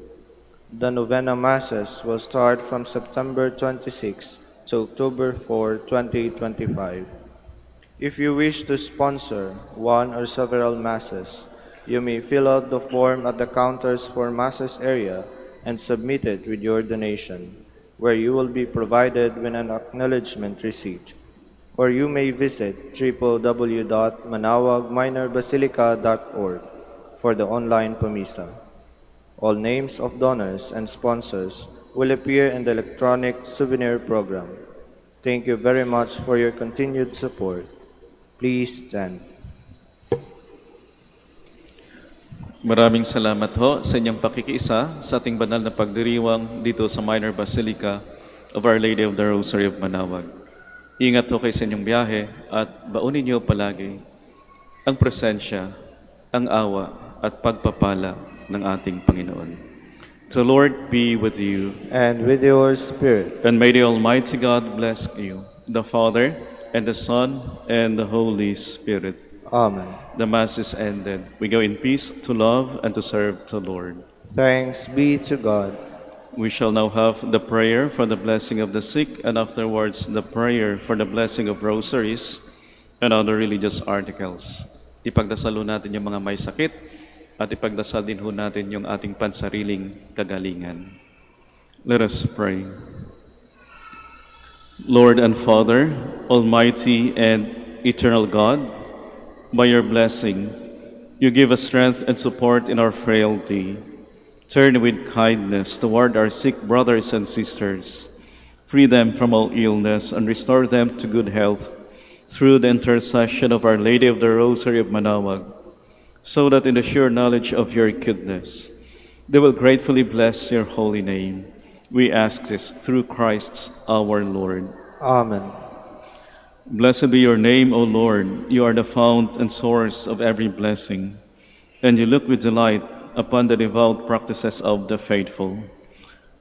The Novena Masses will start from September 26 to October 4, 2025. If you wish to sponsor one or several Masses, you may fill out the form at the counters for Masses area and submit it with your donation, where you will be provided with an acknowledgement receipt. Or you may visit www.manaoagminorbasilica.org for the online Pamisa. All names of donors and sponsors will appear in the electronic souvenir program. Thank you very much for your continued support. Please stand. maraming salamat ho sa inyong pakikiisa sa ating banal na pagdiriwang dito sa Minor Basilica of Our Lady of the Rosary of Manaoag. Ingat ho kayo sa inyong biyahe at baunin niyo palagi ang presensya, ang awa at pagpapala ng ating Panginoon. The Lord be with you. And with your spirit. And may the Almighty God bless you, the Father, and the Son, and the Holy Spirit. Amen. The Mass is ended. We go in peace to love and to serve the Lord. Thanks be to God. We shall now have the prayer for the blessing of the sick, and afterwards the prayer for the blessing of rosaries and other religious articles. Ipagdasalo natin yung mga may sakit at ipagdasal din ho natin yung ating pansariling kagalingan. Let us pray. Lord and Father, Almighty and eternal God, by your blessing, you give us strength and support in our frailty. Turn with kindness toward our sick brothers and sisters. Free them from all illness and restore them to good health through the intercession of Our Lady of the Rosary of Manaoag, so that in the sure knowledge of your goodness, they will gratefully bless your holy name. We ask this through Christ our Lord. Amen. Blessed be your name, O Lord. You are the fount and source of every blessing, and you look with delight upon the devout practices of the faithful.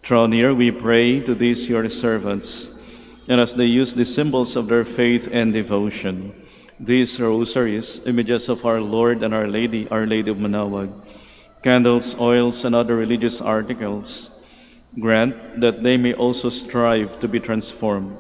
Draw near, we pray, to these your servants, and as they use the symbols of their faith and devotion, these rosaries, images of our Lord and Our Lady of Manaoag, candles, oils, and other religious articles, grant that they may also strive to be transformed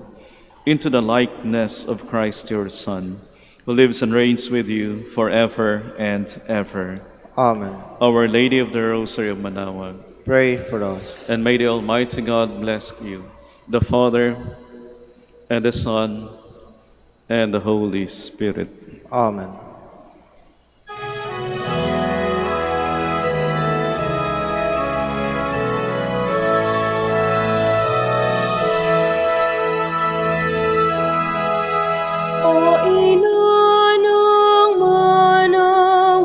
into the likeness of Christ your Son, who lives and reigns with you forever and ever. Amen. Our Lady of the Rosary of Manaoag, Pray for us. and may the Almighty God bless you, the Father, and the Son, and the Holy Spirit. Amen. O ina ng Manaoag,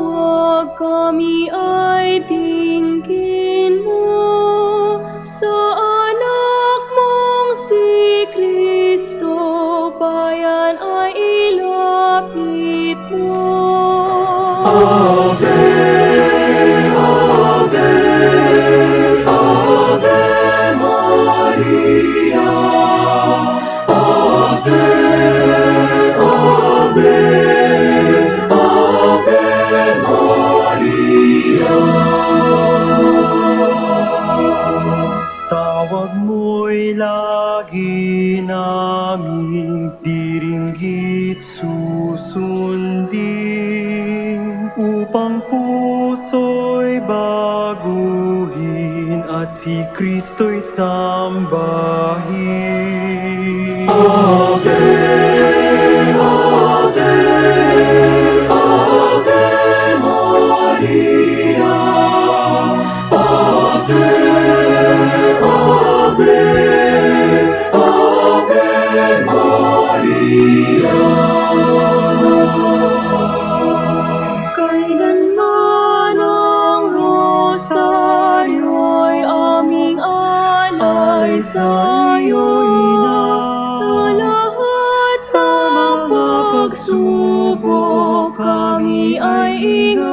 kami ay tingin mo sa anak mong si Kristo, bayan ay ilapit mo. Ave, Ave, Ave Maria. Ave, Ave, Ave Maria. Tawag mo'y lagi naming diringgit susundin, upang puso'y baguhin at si Kristo'y sambahin. Ave, Ave, Ave Maria. Ave, Ave, Ave Maria. Kailanman ang rosaryo'y aming alay sa'yo, Ina. Sa lahat ng pagsubok kami ay ingat.